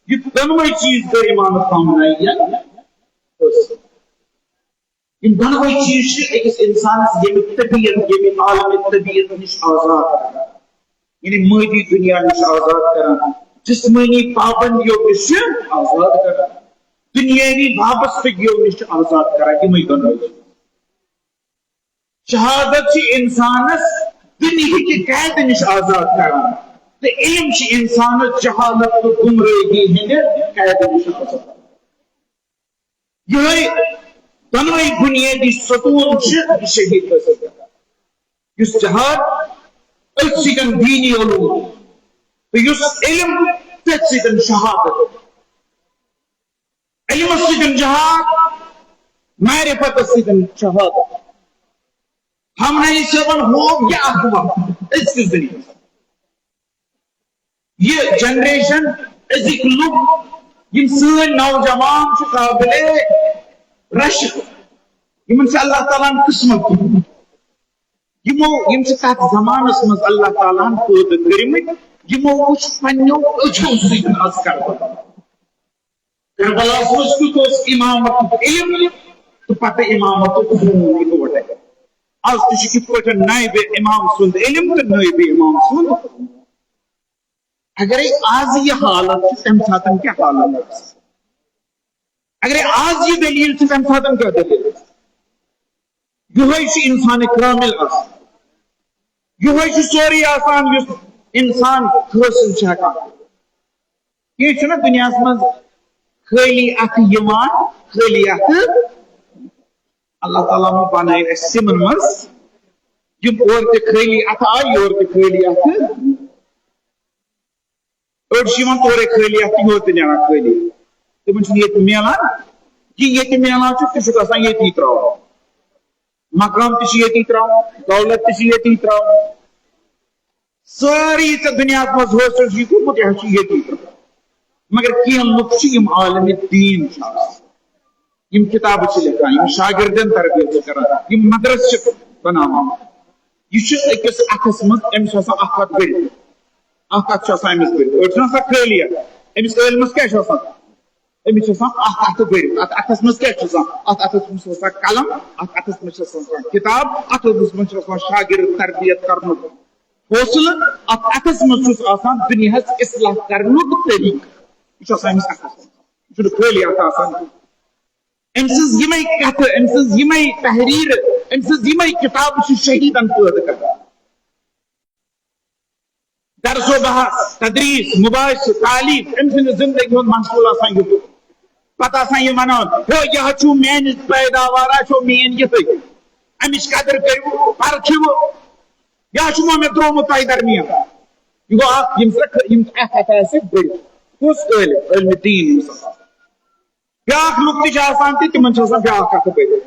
A: یہ دونوے چیز کر امام خامنہ یہ دونوے چیز أکِس انسانس ییٚمہِ طبیعت ییٚمہِ عالمِ طبیعت نِش آزاد کران یعنی مٲدی دنیا نِش آزاد کران جسمٲنی پابندیو نِش چھِ آزاد کران دُنیٲوی وابستگیو نِش چھِ آزاد کران یِمے دونوے چیز شہادت چھِ انسانس دُنیہٕکہِ قیدٕ نِش آزاد کران تہٕ علم چھِ انسانس جہالت تہٕ گمرٲہی ہٕنٛدِ قیدٕ نِش آزاد یِہوے دۄنوَے بُنیٲدی ستوٗن چھِ یہِ شہیٖد حٲصِل کران یُس جہاد أتھۍ سۭتۍ دیٖنی علوٗم تہٕ یُس علم تٔتھۍ سۭتۍ شہادت علمس سۭتۍ جہاد معرفتس سۭتۍ شہادت خامنہ صٲبن ہوو یہِ اکھ وقت أزکِس دُنیاہس یہ جنریشن أزِکۍ لُکھ یِم سٲنۍ نوجوان چھِ قابلِ رشک یِمن چھِ اللہ تعالیٰ ہن قسمت دیُتمُت یِم چھِ تتھ زمانس منٛز اللہ تعالیٰ ہن پٲدٕ کٔرمٕتۍ یِمو وٕچھ پننیو أچھو سۭتۍ آز کربلاہس منٛز کیُتھ اوس امامتُک علم تہٕ پتہٕ امامتُک خوٗن اِکوٹے آج تھی کت پہ نائب امام سند علم تو نائب امام سند اگر آج یہ حالت تم سات کیا حالت اگر آج یہ دلیل تم سات کیا دلیل یہ انسان کامل یہ سوری آسان اس انسان حاصل یہ دنیا مز خالی ات خالی ات اللہ تعالیٰ بنائے سمن مز اور خالی ات آئی یور خالی ات أڑشيوان تورے خالی ات یور نیران خالی تمن یہ ملان یہ ملان تک آسان یتی تراو مقام تھی تراو دولت تھی تراو ساری دنیا مز حاصل کورمت یہ تراو مگر کیم لوگ عالم دین کتاب لکھان شاگردن تربیت کران مدرس بنانا یہ اکس اتس مز امس اخ ہتھ بڑھ اخ ہتھ امس بڑھ خالی امس علمس کیا امس اخ ہتھ بڑھ ات اتس مز کیا ات اتس مز قلم ات اتس مز کتاب ات مز شاگرد تربیت کرن حوصلہ ات اتس مز دنیا اصلاح کرن طریقہ یہ خالی ات امس کت امس تحریر امس کتاب شہیدن پید کر درس و بحث تدریس مباحث تعلیم ام سند زندگی ہند محصول یہ پتہ یہ ونان ہو یہ میان پیداوار مین یہ امچ قدر کرو پرکھو یہ مے ترومت تہ درمیان یہ گو کس علم دین بیاکھ لوگ تہ تمن بیاکھ کتھ بڑھ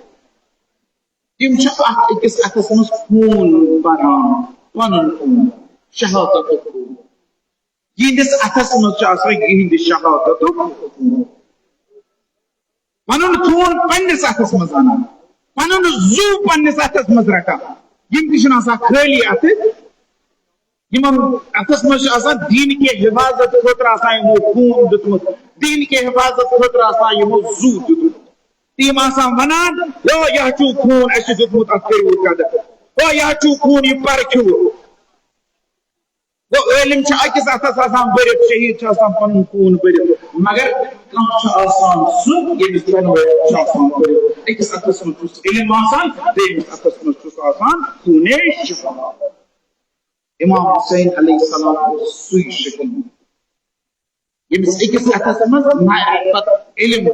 A: تم اکس اتس مز خون بران پن خون شہادت خون یہندس اتس مز یہند شہادت پن خون پنس اتس مز انان پن زو پنس اتس مز رٹان تہ خالی ات اتس مز دین کے حفاظت خاطر خون دتمت دین کے حفاظت خاطر زو دتمت تم ونان او یہ خون اس دتمت ات کرو قدر او یہ خون یہ پرکھو وہ علم اکس اتس برت شہید پن خون برت مگر سہ یمس برت اکس اتس مز علم دمس اتس مز خون شفا امام حسین علیہ السلام سی شکل یمس اکس اتس مز معرفت علم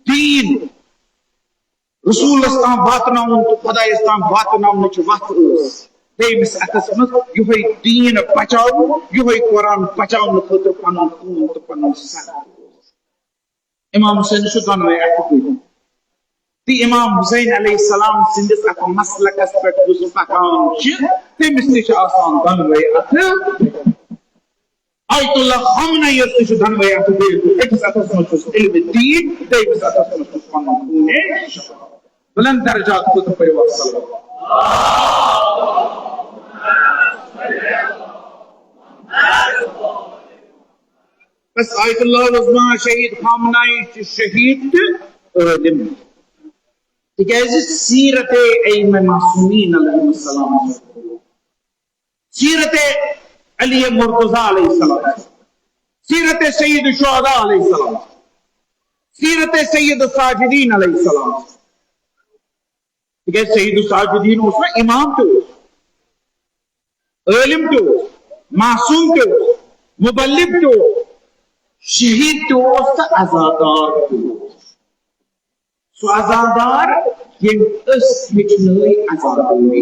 A: دین رسول تام واتن تو خدا تام واتن وت دمس اتس مز یہ دین بچاؤ یہ قرآن بچاؤ خاطر پن خون تو پن سر امام حسین دونوے اتھ تی امام حسین علیہ السلام سندس ات مسلکس پہ پکان تمس تہ دونوے اتھ آیت اللہ خامنہ تہ دونوے اتھ اکس اتس مز علم دین دمس اتس مز پن خون بلند درجات خود پڑھو صلی بس آیت اللہ عظمہ شہید خامنہ شہید علم تکیاز سیرت ائمہ معصومین علیہ السلام سیرت علی مرتضی علیہ السلام سیرت سید الشہداء علیہ السلام سیرت سید الساجدین علیہ السلام تکیاز سید الساجدین اس میں امام تو علم تو معصوم تو مبلغ تو شہید تو آزادار تو سو آزادار یم اس ہچنے آزاداری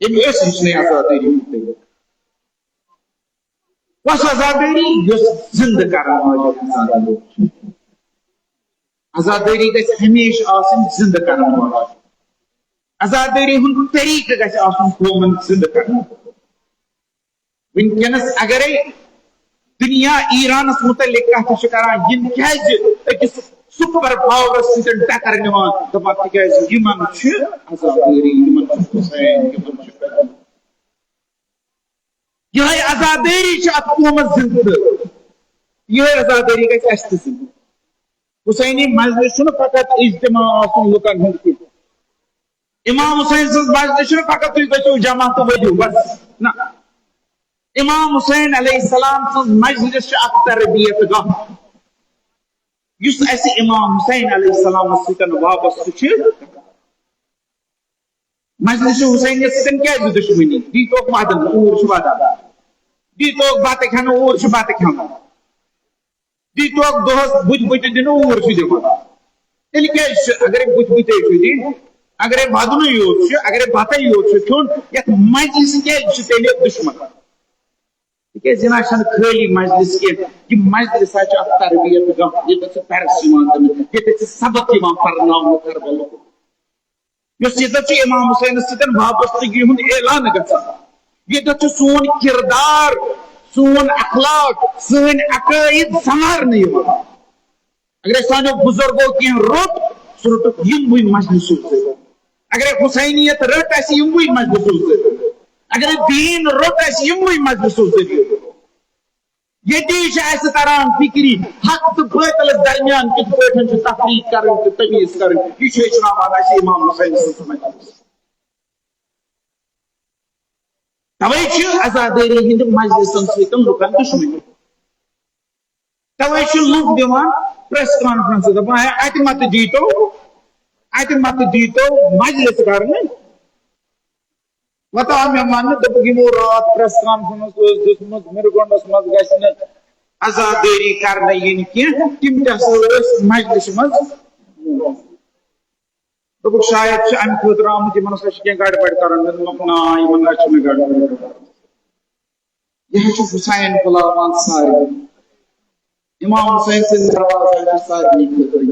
A: یم اس ہچنے آزاداری وس آزاداری یس زندہ کرنے والی آزاداری آزاداری گژھِ ہمیشہ آسن زندہ کرنے والی آزاداری ہند طریقہ گژھِ آسن قومن زندہ کرنے ونکس اگرے دنیا ایرانس متعلق کت کران یم کیازِ اکس سپر پاورس سۭتۍ ٹکر نِوان دپان تِکیازِ یمن چھِ آزاداری یمن چھُ حسین یمن چھُ یہ آزاداری چھِ اتھ قومس زندہ یہ آزاداری گژھِ اسہِ تہِ زندہ حسینی مجلس چھُنہٕ فقط اجتماع آسُن لُکن ہُنٛد کینٛہہ امام حسین سن مجلس فقط تھی گھو جمع تو ورو بس نا امام حسین علیہ السلام سن مجلس اخ تربیت گاہ اس اس امام حسین علیہ السلام ستن وابستہ مجلس حسین ستن کیا دشمنی دی تو وعدن اور وعدہ دی تو بات کھانا اور بات کھانا دی تو دہس بج بج دن اور دن تیل کیا اگر بج بج دن اگر وعدن یوت اگر بتہ یوت کھون یت مجلس کی تیل دشمن جنا خالی مجلس کی مجلس تربیت گاہ یہ درس یہ سبق پرناؤ کربل اس امام حسین ستن وابستگی ہند اعلان گژھان یہ سون کردار سون اخلاق سن عقائد سنوارنے اگر سانو بزرگوں کی رٹ سہ رٹ یموی مجلسوں سے اگر حسینیت رٹ اس یموی مجلسوں سے اگر دین رٹ اس یموی مجلسوں سے یہ تران فکری حق تو باطل درمیان کت پہ تفریق کریں تمیز کریں یہ ہیچناوان امام حسین سن مجلس توے عزاداری ہند مجلسن ستن لکن دشمنی توے لوگ دان پریس کانفرنس دپان ات مت دیتو مجلس کرنے وتا مے ون دپو رات پریس کانفرنس دتمت مرگونڈس مز گھن عزاداری کرنے ین کی تم تس مجلس مز دپک شاید ام خطر آمت ان کی گڑبڑ کرن نا یہ گڑبڑ یہ حسین بلاوان سارے امام حسین سن دروازہ سارے خطر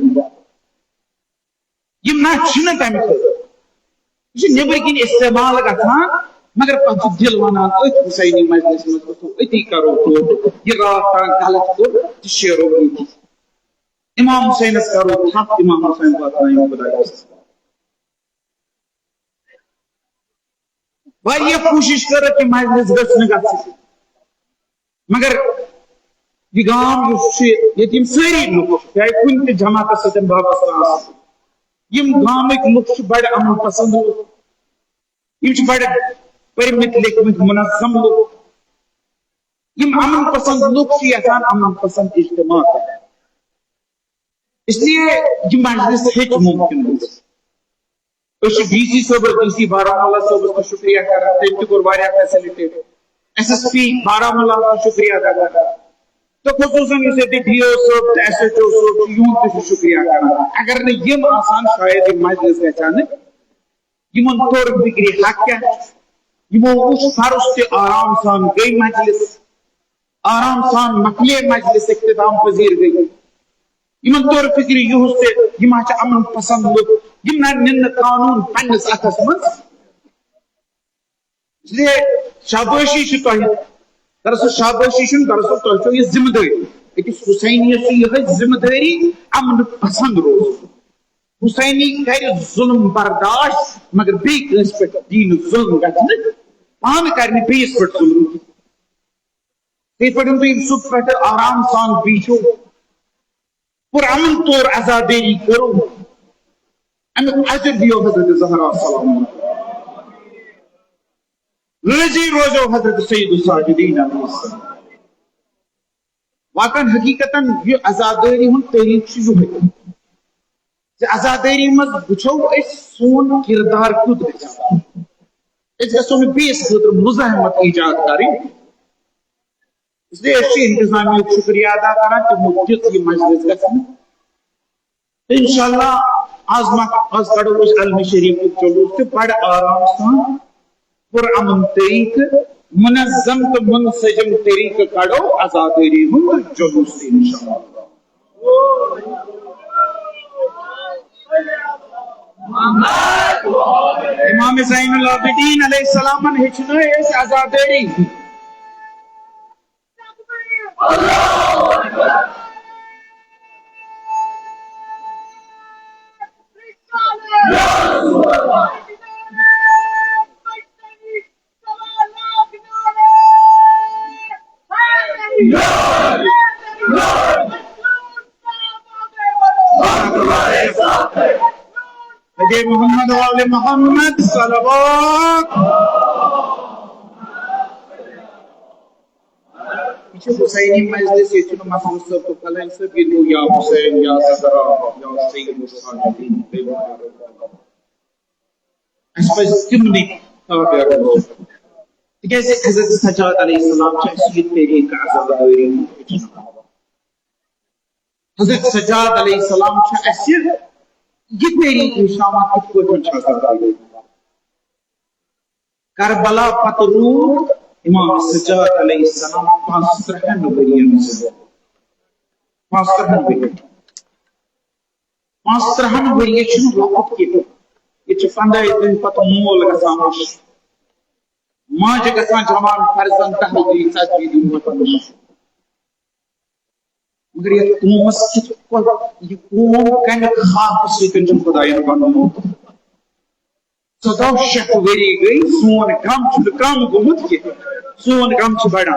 A: یہ نا تمہ خطر یہ نبر کن استعمال گھان مگر پہ دل ونان ات حسینی مجلس مجھ اتی کرو تو یہ رات تان غلط کور شیرو امام حسینس کرو تھپ امام حسین واتنائیں خدا واریاہ کوشش کر کہ مجلس گھن گھن مگر یہ گام یہ ساری لوگ چاہے کن تہ جماعت ستن وابستہ یم گامک لوگ بڑے امن پسند لوگ یہ بڑے پرمت لکھمت منظم لوگ یم امن پسند لوگ یژھان امن پسند اجتماع کریں اس لیے یہ مجلس ہیچ ممکن ڈی سی صوبہ ڈی سی بارہمولہ صوبہ شکریہ کران تم تہ کور واریاہ facility S S P Baramulla شکریہ ادا کران تو خصوصاً اس D O sahab S H O sahab یون تہ شکریہ کران اگر نہ یم آسان شاید یہ مجلس گژھان یمن طور فکری حق کیا یمو وچ فرض تہ آرام سان گئی مجلس آرام سان مکلے مجلس اختتام پذیر گئی یمن طور فکری یہس تہ یم امن پسند لوگ یم نن قانون پنس اتس من اس لیے شاباشی تہ دراصل شاباشی دراصل تہ یہ ذمہ داری اکس حسینیت یہ ذمہ داری امن پسند روز حسینی کر ظلم برداشت مگر بیس پہ دین ظلم گھن پان کرنے بیس پہ ظلم تی پہ تم صبح پہ آرام سان بیچو پر امن طور عزاداری کرو امیک اجر دیو حضرت زہرا سلام رضی روزو حضرت سید الساجدین علیہ السلام واقعا حقیقتا یہ عزاداری ہن تاریخ یہ عزاداری مز وچھو اس سون کردار کت گژھان اس گژھو بیس خاطر مزاحمت ایجاد کریں اس لیے انتظامیہ شکریہ ادا کران کہ دت یہ مجلس گژھن انشاءاللہ آز کڑو اس علم شریف جلوس تو بڑ آرام سان پر امن طریق منظم تو منسجم طریق کڑو عزاداری ہند جلوس انشاءاللہ امام زین العابدین علیہ السلام نے ہچنا اس عزاداری حجی محمد وآل محمد صلوات. یہ حسینی مجلس یہ چھنہ مسلم صاحب تو کلین صاحب یہ دو یا حسین یا صدرہ یا سید الصالحین اس پہ تمنی تابع کرو تکیسے حضرت سجاد علیہ السلام چاہ سید پیغی کا عذاب دوری حضرت سجاد علیہ السلام چاہ اسیر یہ میری انشاءاللہ کت کو چھا کرتا ہے کربلا پترور امام سجاد علیہ السلام 5 ورین سے 5 ورین چھن وقت کی یہ چھ 15 دن پتہ مول گسان ماج گسان جوان فرزند تحلیل سجدی دین وطن مگر یہ قومس کت کو یہ قوم کن خاک سیتن چھ خدایان بنو 14 شیخ وری گئی سون کم چھ کم گمت کی سون کم چھ بڑا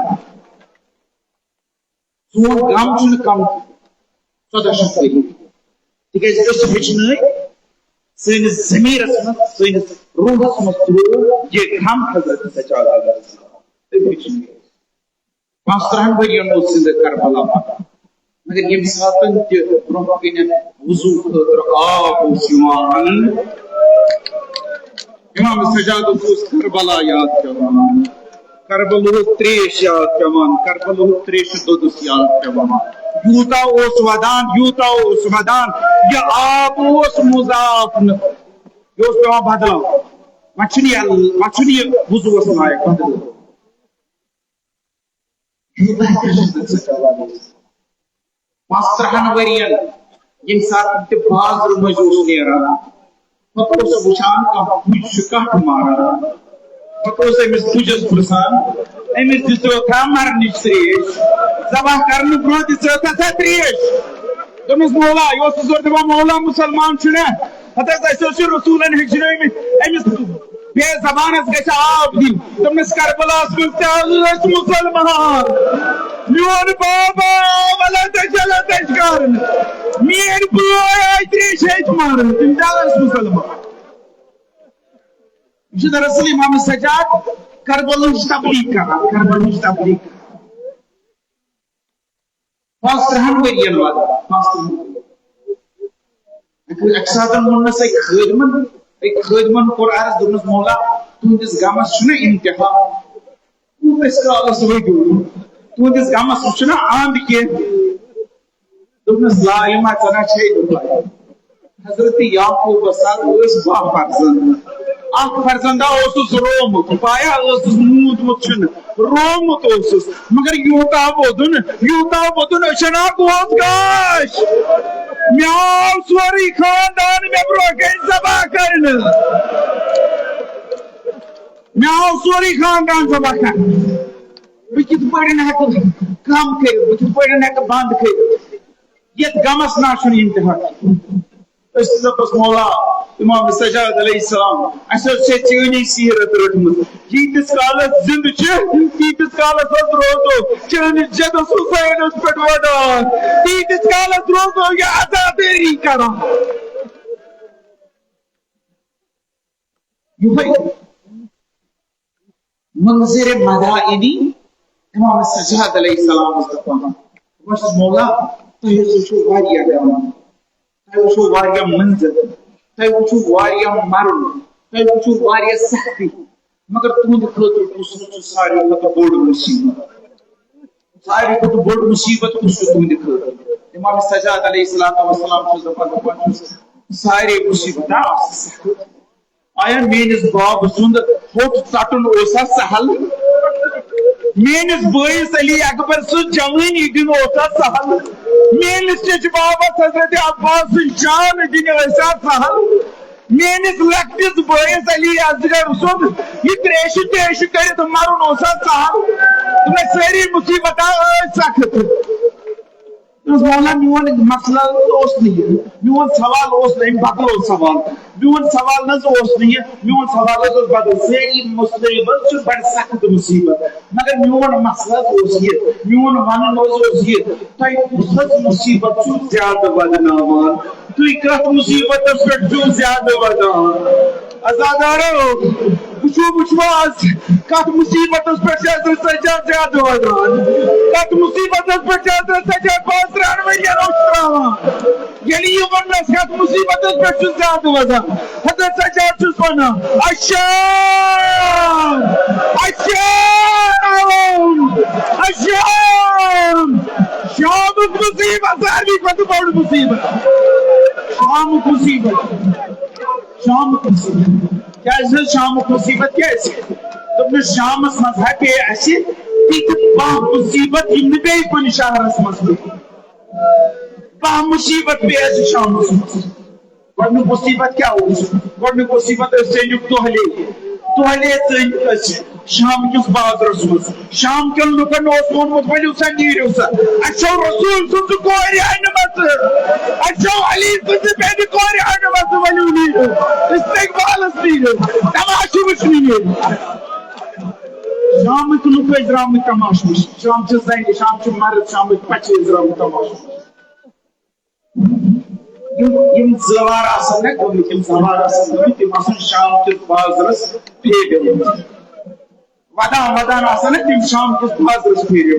A: سون کم چھ کم 14 شیخ وری تکیز اس بچنے سینس ضمیرس من سینس روحس من یہ ہم حضرت سجاد علیہ السلام 15 ورین سند کربلا مگر یہ ساتن کہ برونہ کن وضو خاطر آب یوان امام سجاد اس کربلا یاد پیوان کربلا تریش یاد پیوان کربلا تریش دودس یاد پیوان یوتا اوس ودان یہ آب اوس مضاف یہ اوس پیوان بدلاو مچھنی وضو اس لائق بدل یہ بہتر حضرت سجاد علیہ السلام 15 ورین یم سات بازر مجوس نیران پتہ اس وچان کا شکاٹ مارا پتہ اس امس پوجس پرسان امس دتو تھا مرنچ تریش ذبح کرنے برو دتو تھا تریش دمس مولا یہ زور دبا مولا مسلمان چھنے پتہ اس رسولن ہجرے امس بے زبان اس گچ آب دی دمس کربلاس ملتے مسلمان میون بابا ولا تجلا تشکر میر بوائے تریش ہے مارن تم دالس مسلمان مجھے دراصل امام سجاد کربلا تبلیغ کرا 15 ورین والا 15 اکثر من سے خادمن پر عرض دنس مولا تہندس گامس چھنا انتہا اس کالس ویڈیو تہندس گامس چھنا آند کی دنس لا علما چنا چھ حضرت یعقوب سات اس با فرزند اخ فرزندہ اوسس رومت پایا اوسس موتمت چھن رومت اوسس مگر یوتا ودن اشنا گوت گاش میاں سوری خاندان میں برو گئی زبا کرن میاں سوری خاندان زبا کرن بکت پڑھن ہے کام کرو بکت پڑھن ہے بند کرو یہ گمس ناشن انتہا اس مولا امام سجاد علیہ السلام اسے چینی سیرت رٹمت تیتس کالس زند تیتس کالس روزو چین جدس حسین اس پٹ وڈان تیتس کالس روزو یہ عذابیری کرا منظر مدائنی امام سجاد علیہ السلام وش مولا تو یہ سوچو واریا گانا تُہۍ وٕچھِو واریاہ منظر تُہۍ وٕچھِو واریاہ مرُن تُہۍ وٕچھِو واریاہ سختی مگر تُہنٛدِ خٲطرٕ کُس چھُ ساروی کھۄتہٕ بوٚڑ مُصیبت ساروی کھۄتہٕ بوٚڑ مُصیبت کُس چھُ تُہنٛدِ خٲطرٕ امام سجاد علیہ السلام چھُ دپان سارے مُصیبت آیا میٲنِس باب سُنٛد ہوٚٹ ژٹُن اوسا سہل میٲنِس بٲیِس علی اکبر سٕنٛز جوٲنی دِنۍ اوسا سہل میٲنِس چچہِ بابس حضرت عباس جان دِنۍ ٲسا سہل میٲنِس لۄکٹِس بٲیِس علی اصغر سُنٛد یہِ تریشہِ تریشہِ کٔرِتھ مرُن اوسا سہل تِمے سٲری مُصیبتہ ٲسۍ سخت مولا میون مسئلہ اوس نہٕ یہِ میون سوال اوس نہٕ امہِ بدل اوس سوال میون سوال میون سوال بدل ساری مصیبت بڑ سخت مصیبت مگر میون مسئلہ میون ون تہ مصیبت زیادہ ودنان تھی کت مصیبت پہ زیادہ ودان ازادارو وچھو آج کت مصیبت پہ سجاد زیادہ ودان کت مصیبت پہ سجاد 5 ورین تراوان یعنی یہ ونس کت مصیبت پہ زیادہ ودان حضرت سجاد ونان الشام الشام الشام شام مصیبت ساروی کھۄتہٕ بٔڑ مصیبت شام مصیبت کیا شام مصیبت کیا شامس مز پہ اس مصیبت بی کن شہرس مز مصیبت پہ شامس مز گۄڈنیُک مصیبت کیا گۄڈنیُک مصیبت ژٔنیُک دۄہلے ژٔنۍ شام کس بازرس مز شام کن لکن وونمت ؤلِو سا نیٖرِو سا اَسہِ چھو رسول سٕنٛزٕ کورِ أنمٕژ اَسہِ چھو علی سٕنٛزٕ بیٚنہِ کورِ أنمٕژ ؤلِو نیٖرِو استقبالس نیٖرِو تماشہٕ وٕچھنہِ نیٖرِو شامٕکۍ لُکھ ٲسۍ درٛامٕتۍ تماشہٕ وٕچھنہِ شام چھِ زنہِ شام چھِ مرد شامٕکۍ بچہِ ٲسۍ درٛامٕتۍ تماشہٕ یم زوار آسان نا گوٚمٕتۍ یم زوار آسان گوٚمٕتۍ تِم آسان شام کِس بازرس پھیرِ ودان آسان نا تِم شام کِس بازرس پھیرِ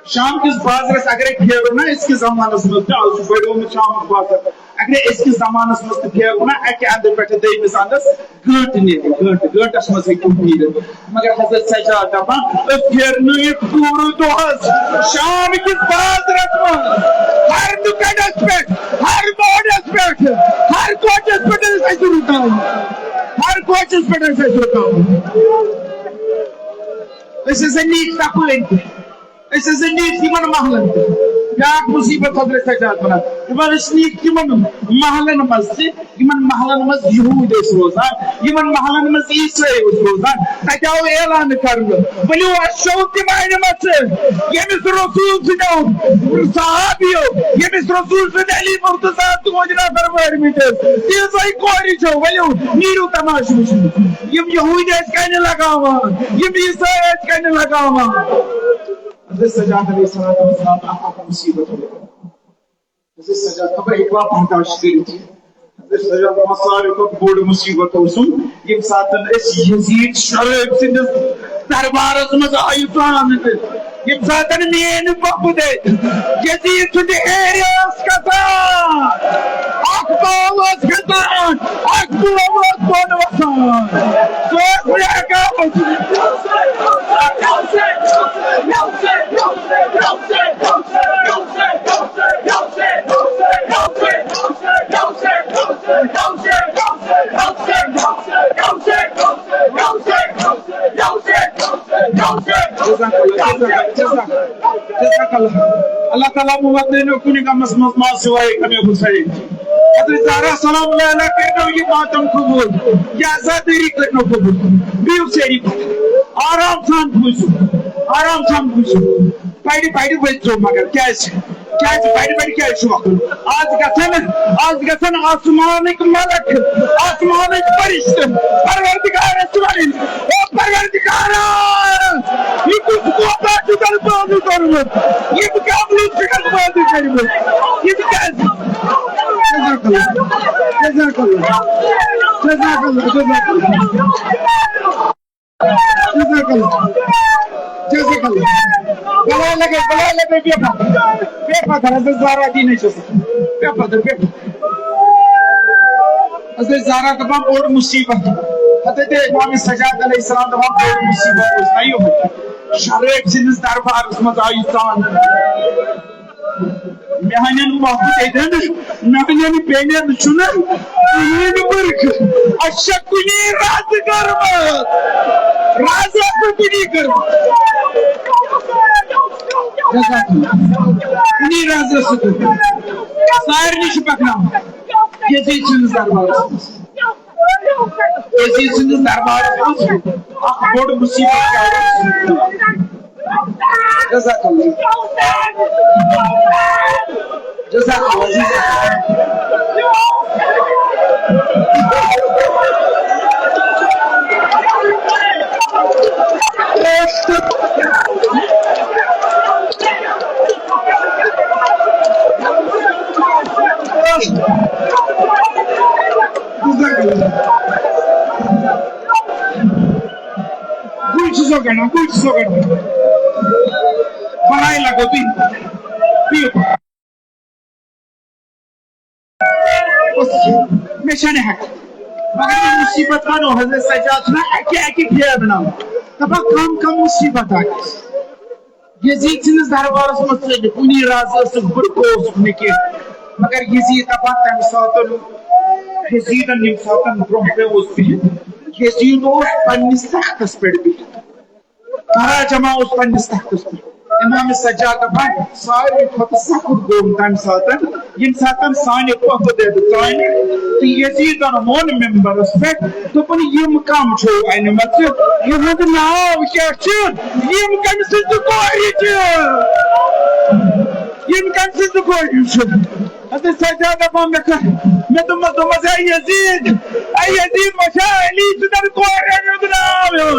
A: شام کس بازرس اگر پھیرو نا اس زمانس مز آج بڑھومت شام بازر اگر اس زمانس مز پھیرو نا اکہ اندر پہ دمس اندس گنٹ گنٹس مز پھیر مگر حضرت سجاد دپان پھیرن پور دہس شام کس بازرس مز ہر دکانس پہ ہر موڑس پہ ہر کوچس پہ رکاو ہر کوچس پہ رکاو نیک تپٲرۍ اس نیک تمن محلن بیاکھ مصیبت حضرت سجاد ونان دپان نیک تمن محلن مز یہود روزان یمن محلن مز عیسائی روزان تتہ آو اعلان کرنہٕ ؤلِو اَسہِ چھو تِم أنمٕژ ییٚمِس رسول سٕنٛدیو صحابیو ییٚمِس رسول سٕنٛدۍ علی مرتضیٰ 5 نفر وٲرمٕتۍ ٲسۍ تیٖژاے کورِ چھو ؤلِو نیٖرِو تماشہٕ وٕچھنہِ یم یہوٗدۍ ٲسۍ کنہِ لگاوان یم عیسائی ٲسۍ کنہِ لگاوان حضرت سجاد علیہ السلام آقا مصیبت ہو گئی حضرت سجاد خبر ایک بار برداشت کری تھی حضرت سجاد مسائل کو بڑ مصیبت ہو سن یم ساتن اس یزید شریف سندس دربارس مز آئی پان یم ساتن مین بپ دے یزید سند ایریاس کتان اکبالس کتان اکبالس بون وسان سوز بریاکا اللہ تعالیٰ مودنے کنی کا مسمس ما سوائے کمی حسین حضرت زہرا سلام اللہ علیہ کرنو یہ ماتم قبول یہ آزادری کرنو قبول بیو سیری آرام سان پوچھو پائڑی بچو مگر کیسے پائڑی وقت آج گھن آسمانک ملک آسمانک فرشت پروردگار اسماعیل او پروردگارا یہ کچھ کوتا چکل بازو کرمت یہ مقابلو چکل بازو کرمت یہ کیسے جزاک اللہ بلا لگے پیپا تھا حضرت زہرا دی نہیں چاہتا پیپا حضرت زہرا تمام بڑ مصیبت حضرت امام سجاد علیہ السلام تمام بڑ مصیبت نہیں ہوتا شریف سندس دربار مز آئی سان میانین محبوب ایدن میانین بینین چنن برک اشکنی راز کرمت راز کنی کرمت کنی راز سکن سائر نش پکنام یزید سندس دربار اخ بڑ مصیبت کیا جزاک اللہ جزاک اللہ سوگنا کچھ سوگنا بنائے لگو بھی میں شانے حق مگر یہ مصیبت بنو حضرت سجاد نا ایک گیا بناو تبا کم مصیبت آگئی یزید سنس دربارس مطلب کنی راز برکوز نکی مگر یزید تبا تم ساتن یزیدن یم ساتن برمپے اس بھی یزید اس پنیس تختس پیڑ بھی کارا جمع اس پنیس تختس پیڑ امام سجاد بن ساری کھت سخت گوم تم ساتن یم ساتن سانی پوک دے دتانے تو یزیدن مون ممبر اس پہ تو پن یم کام چھو این مت یہاں تو ناو کیا چھ یم کم سے تو کوئی چھ یم کم سے تو کوئی چھ حضرت سجاد بن میں تو مزہ یزید ای یزید مشا علی سدر کوئی ناو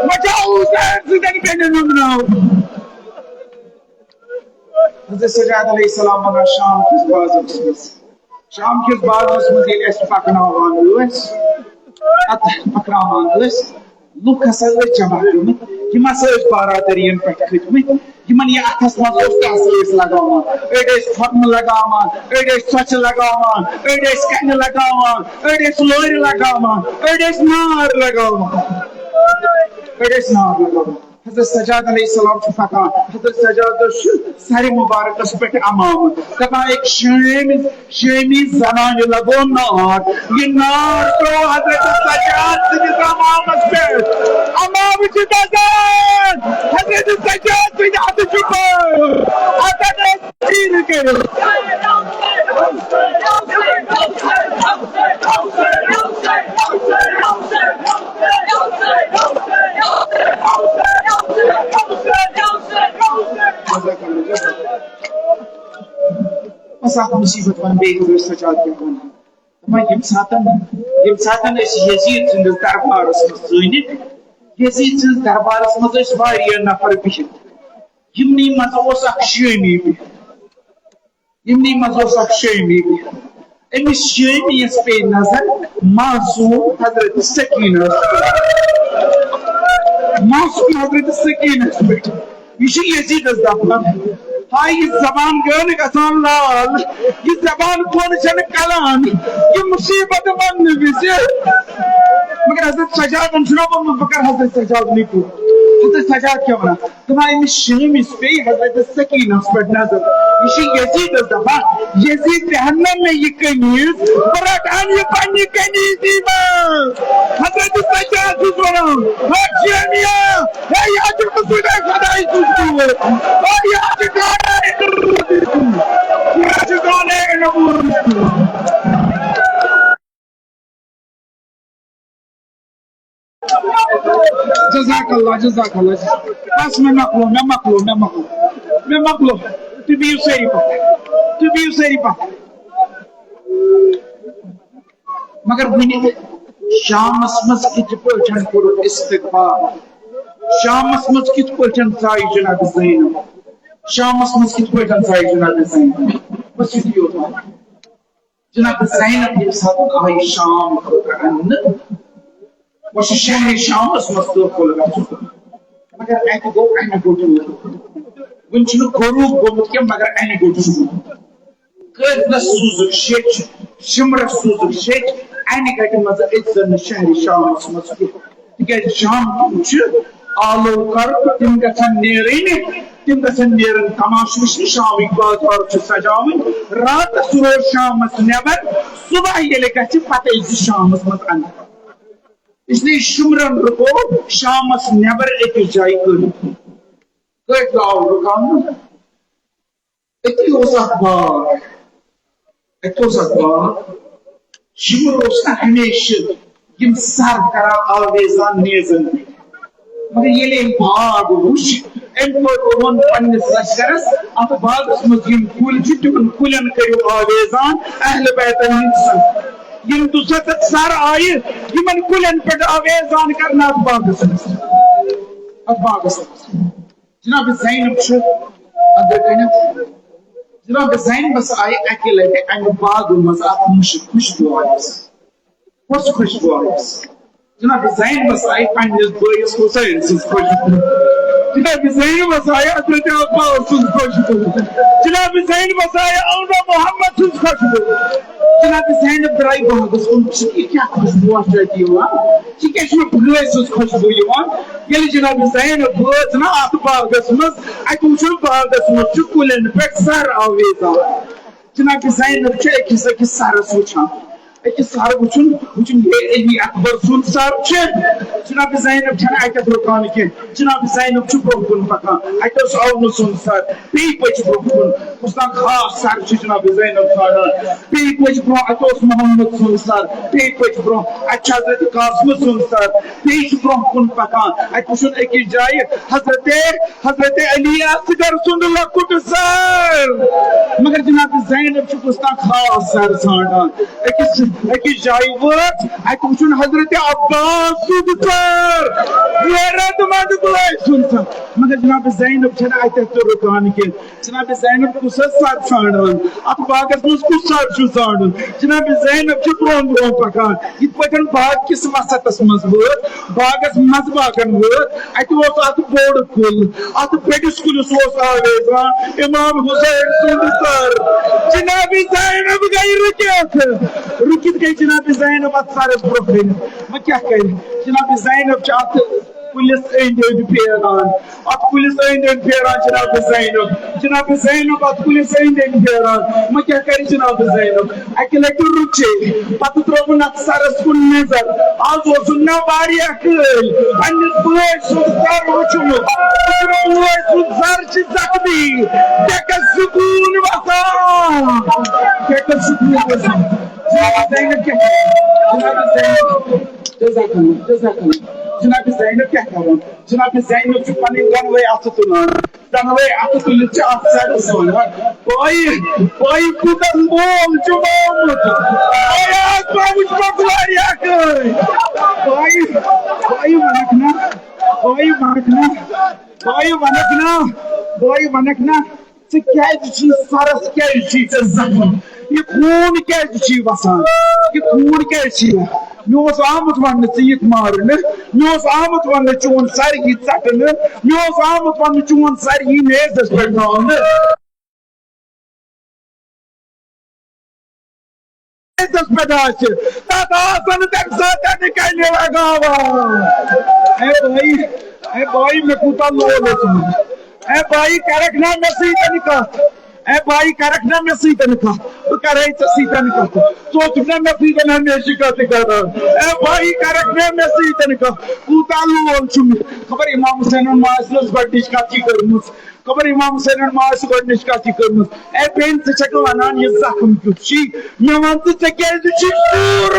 A: مشا حسین سدر بن ناو حضرت سجاد علیہ السلام مگر شام کس بازس مز یل اس پکناوان ٲسۍ اتھ پکناوان ٲسۍ لُکھ ہسا ٲسۍ جمع گٔمٕتۍ یِم ہسا ٲسۍ بارادٔرین پٮ۪ٹھ کھٔتۍمٕتۍ یِمن یہ اتھس منٛز اوس تس ٲسۍ لگاوان أڑۍ ٲسۍ پھۄکھنہٕ لگاوان أڑۍ ٲسۍ ژۄچہِ لگاوان أڑۍ ٲسۍ کنہِ لگاوان أڑۍ ٲسۍ لورِ لگاوان أڑۍ ٲسۍ نار لگاوان أڑۍ ٲسۍ نار لگاوان حضرت سجاد علیہ السلام چھُ پکان حضرت سجاد سر مبارکس پہ امام دپان ایک شامی زنان لگو نار یہ نار ترو حضرت سجاد سندس امامس پہ امام چھ دزان حضرت سجاد سند ات چھ اتن تیر کرو بس آپ مصیبت بن بے حضرت سجاد کے ہونا ہما یم ساتن اس یزید سندس دربارس مز زینت یزید سندس دربارس مز اس واریاہ نفر بہت یمنی مز اوس اکھ شامی بہت یمنی مز اوس اکھ شامی بہت امس شامیس پے نظر معصوم حضرت سکینہ معصوم حضرت سکینہ پہ یہ یزیدس دپان ہاں یہ زبان گن گژھان لال یہ زبان کون چھن کلان یہ مصیبت من وز مگر حضرت سجاد چھنو بکر حضرت سجاد نہیں حضرت سجاد کیا ونان دپان امس شامیس پے حضرت سکینس پہ نظر یہ یزیدس دپان یزید جہنم میں یہ کنیز برٹان یہ پنی کنیزی میں حضرت سجاد چھس ونان ہاں شامیا ہے یاد رسول خدائی تجھے اور یاد جزاک اللہ بس میں مقلو تو بیو سیری پا مگر بنی شامس مز کت پٲٹھۍ کوٚر استقبال شامس مز کت پٲٹھۍ ژاے جناب زینب شامس مز کت پٲٹھۍ ژاے جناب زینب بس یُتُے یوت جناب زینب ییٚمہِ ساتہٕ آیہِ شام خٲطرٕ اننہٕ وۄنۍ چھُ شہرِ شامس مز دٲخل گژھُن مگر اتہِ گوٚو انہِ گوٚٹ وۄنۍ چھُنہٕ غروٗب گوٚمُت کینٛہہ مگر انہِ گوٚٹ چھُ کٲفلس سوٗزُکھ شیٚچھ شمرس سوٗزُکھ شیٚچھ انہِ گٹہِ منٛز أژۍ نہٕ شہرِ شامس منٛز کینٛہہ تِکیازِ شام چھُ آلو کر تِم گژھن نیرن تماشہٕ وٕچھنہِ شامٕکۍ بازار چھِ سجاوٕنۍ راتس روز شامس نٮ۪بر صبح ییٚلہِ گژھِ پتہٕ أژِ شامس منٛز انٛدر اس لیے شمرن رُکو شامس نٮ۪بر أکِس جایہِ کٔٹۍ آو رُکاونہٕ أتی اوس اکھ باغ شمر اوس نہٕ ہمیشہٕ یم سر کران آویزان نیزن مگر ییٚلہِ أمۍ باغ وٕچھ أمۍ ووٚن پننِس لشکرس اتھ باغس منٛز یم کُلۍ چھِ تِمن کُلٮ۪ن کٔرِو آویزان اہلِ بیتن ہٕنٛدۍ یم 200 سر آیہِ یمن کُلٮ۪ن پٮ۪ٹھ آویزان کرنہٕ اتھ باغس منٛز جناب زینب چھُ اندر کٔنِتھ جناب زینبس آیہِ اکہِ لٹہِ امہِ باغہٕ منٛز اکھ خوشبو آیس کۄس خوشبو آیس جناب زین مسائی پنس بٲیِس حسین سٕنٛز خوشبو جناب زین مسائی حضرت عباس سٕنٛز خوشبو جناب زین مسائی اولاد محمد سٕنٛز خوشبو جناب زینب درٛاے باغس کُن یہِ کیٛاہ خوشبو چھِ اَتہِ یِوان یہِ کیٛاہ چھِ مےٚ بٲے سٕنٛز خوشبو یِوان ییٚلہِ جناب زینب وٲژ نا اَتھ باغس منٛز اَتہِ وٕچھُن باغس منٛز چھُ کُلٮ۪ن پٮ۪ٹھ سر آویزان جناب زینب چھِ أکِس أکِس سرس وٕچھان أکِس سر وٕچھُن یہ علی اکبر سُنٛد سر چھُ جناب زینب چھنہٕ اَتٮ۪تھ رُکان کینٛہہ جناب زینب چھُ برٛونٛہہ کُن پکان اَتہِ اوس اونہٕ سُنٛد سر بیٚیہِ پٔچ برٛونٛہہ کُن کُس تام خاص سر چھِ جناب زینب ژھانڈان بیٚیہِ پٔچ برٛونٛہہ اَتہِ اوس محمد سُنٛد سر بیٚیہِ پٔچ برٛونٛہہ اَتہِ چھُ حضرت قاسمہٕ سُنٛد سر بیٚیہِ چھُ برٛونٛہہ کُن پکان اَتہِ وٕچھُن أکِس جایہِ حضرت علی اصغر سُنٛد لۄکُٹ سر مگر جناب زینب چھُ کُس تام خاص سر ژھانڈان أکِس جایہِ وٲژ اَتہِ وٕچھُن حضرت عباس سُنٛد سر غیرت منٛد بٲے سُنٛد سر مگر جناب زینب چھنہٕ اَتٮ۪تھ تہِ رُکان کینٛہہ جناب زینب کُس حظ سر ژھانڈان اَتھ باغس منٛز کُس سر چھُ ژھانڈُن جناب زینب چھِ برٛونٛہہ برٛونٛہہ پکان یِتھ پٲٹھۍ باغ کِس وسطس منٛز وٲژ باغس منٛز باغن وٲژ اَتہِ اوس اکھ بوٚڑ کُل اَتھ بٔڑِس کُلِس اوس آویزان امام حسین سُنٛد سر جناب زینب گٔے رُکِتھ گٔے جناب زینب اتھ سرس برٛونٛہہ کٔنۍ وۄنۍ کیٛاہ کرِ جناب زینب چھِ اتھ کُلِس أنٛدۍ أنٛدۍ پھیران اتھ کُلِس أنٛدۍ أنٛدۍ پھیران جناب زینب اتھ کُلِس أنٛدۍ أنٛدۍ پھیران وۄنۍ کیٛاہ کرِ جناب زینب اکہِ لٹہِ رُکے پتہٕ ترٲوٕن اتھ سرس کُن نظر آز اوسُن مےٚ واریاہ کٲلۍ پننِس بٲے سُنٛد سر وٕچھمُت بٲے سُنٛد سر چھِ زخمی ٹیکس سکوٗن وسان ٹیکس سکوٗن وسان جناب زینب کیٛاہ جناب زینب کیٛاہ کران جناب زینب چھِ پنٕنۍ دۄنوے اَتھٕ تُلان دۄنوے اَتھٕ تُلِتھ چھِ اَتھ سرس وَنان بایی کوٗتاہ مول چھُ آمُت آز ما وٕچھمُت واریاہ کٲلۍ بایی وَنکھ نا ژٕ کیٛازِ چھُے سرس کیٛازِ چھُے ژےٚ زخم یہِ خوٗن کیٛازِ چھُے وسان یہِ خوٗن کیٛازِ چھُے مےٚ اوس آمُت وننہٕ ژٕ یِکھ مارنہٕ مےٚ اوس آمُت وننہٕ چون سر یی ژٹنہٕ مےٚ اوس آمُت وننہٕ چون سر یی میزس پٮ۪ٹھ ناونہٕ پٮ۪ٹھ آسہِ تتھ آسن تمہِ ساتہٕ کَنہِ لگاوان اے بایی مےٚ کوٗتاہ لول اوسمُت اے بایی کرکھ نا مےٚ سۭتۍ کتھ اے بایی کرکھ نا مےٚ سۭتۍ کتھ بہٕ کرے ژےٚ سۭتۍ کتھ ژٕ اوسُکھ نا مےٚ سۭتۍ ہمیشہٕ کتھٕ کران اے بایی کرکھ نا مےٚ سۭتۍ کتھ کوٗتاہ لول چھُ مےٚ خبر امام حسینن ما آسہِ نہٕ گۄڈنِچ کتھ یہِ کٔرمٕژ خبر امام حسینن ما آسہِ گۄڈنِچ کتھ یہِ کٔرمٕژ اے بیٚنہِ ژٕ چھکھ ونان یہِ زخم کیُتھ چھُے مےٚ وَن تہٕ ژےٚ کیٛازِ چھُے سوٗر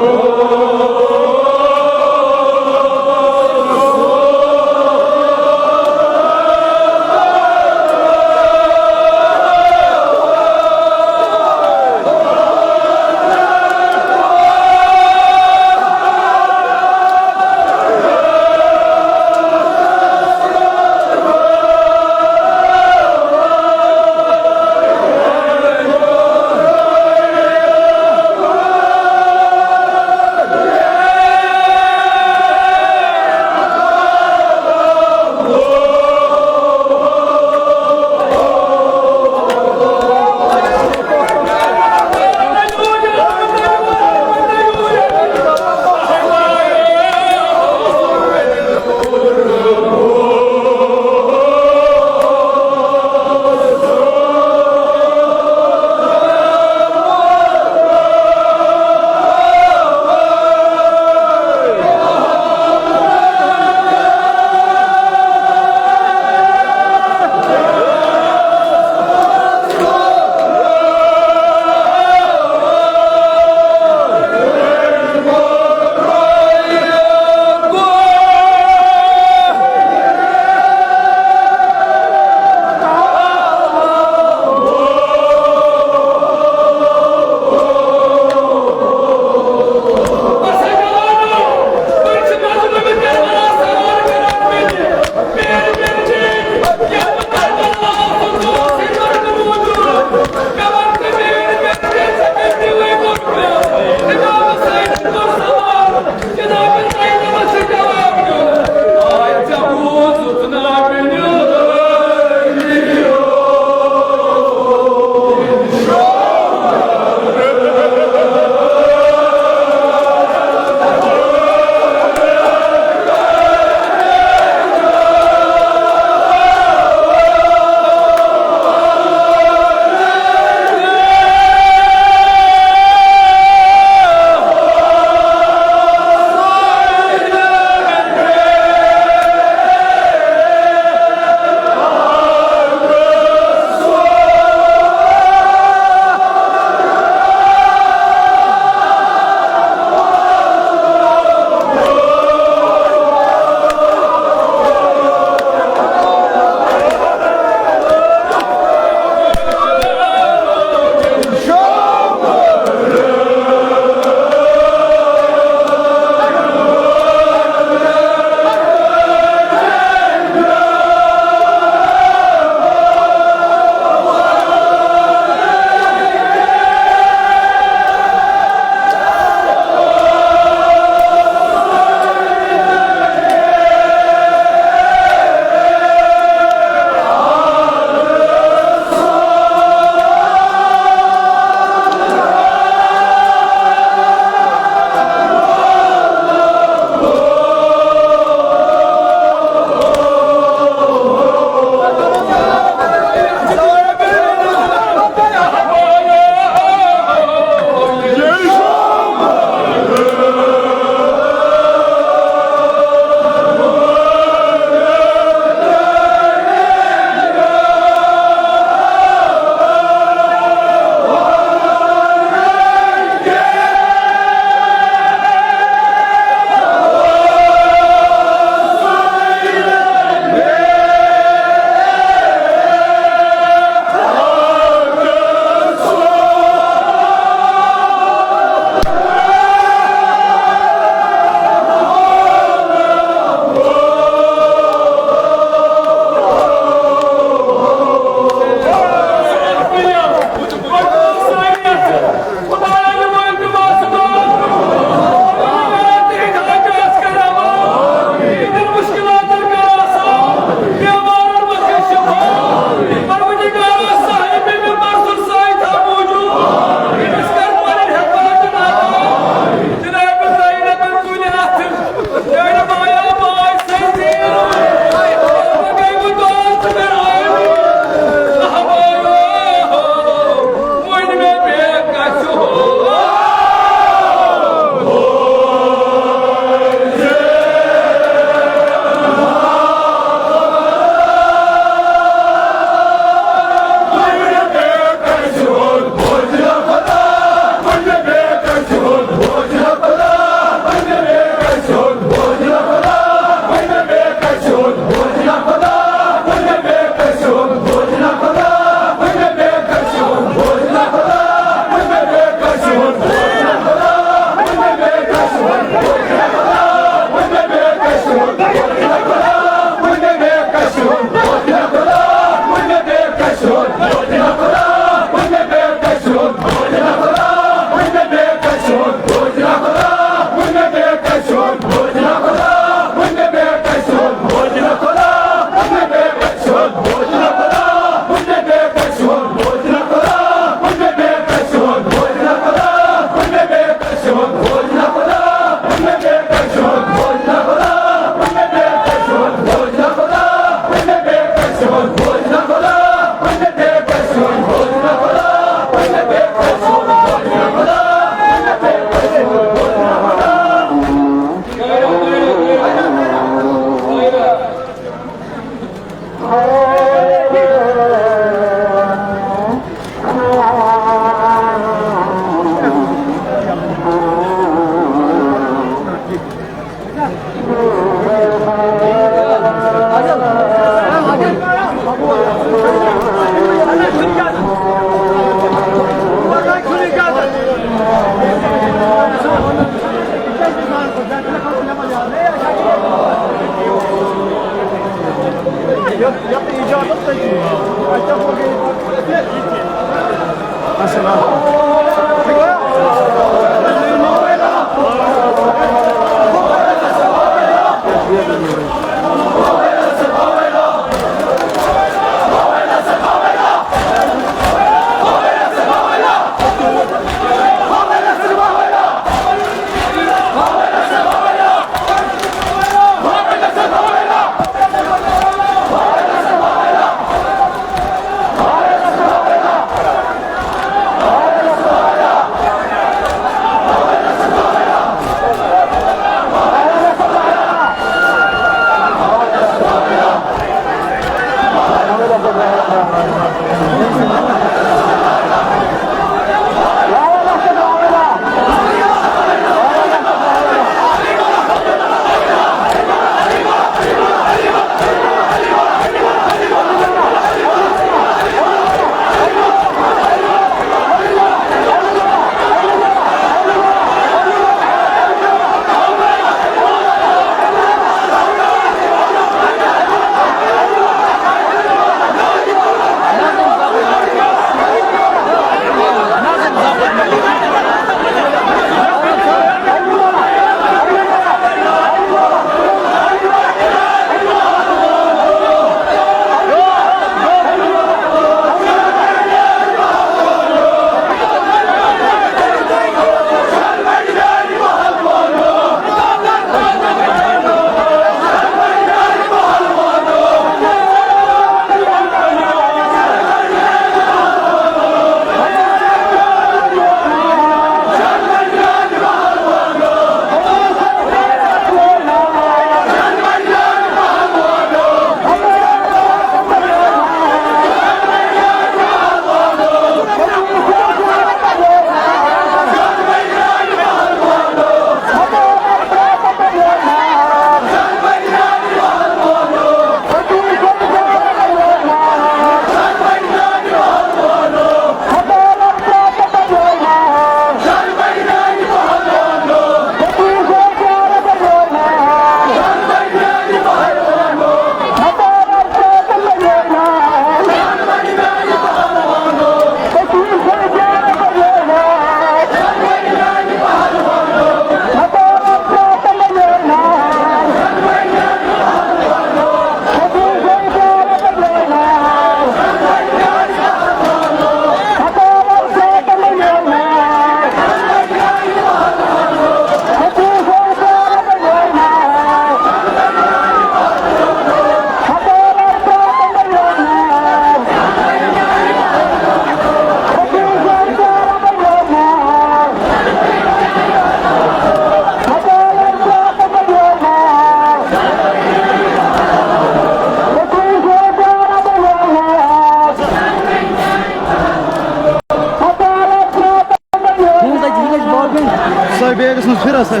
C: سر بیگس من پھر سر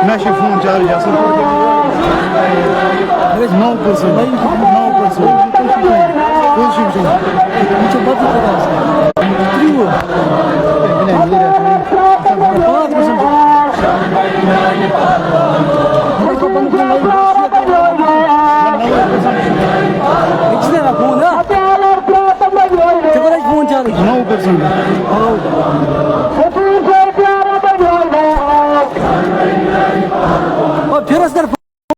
C: مے فون چارج اصل 9%.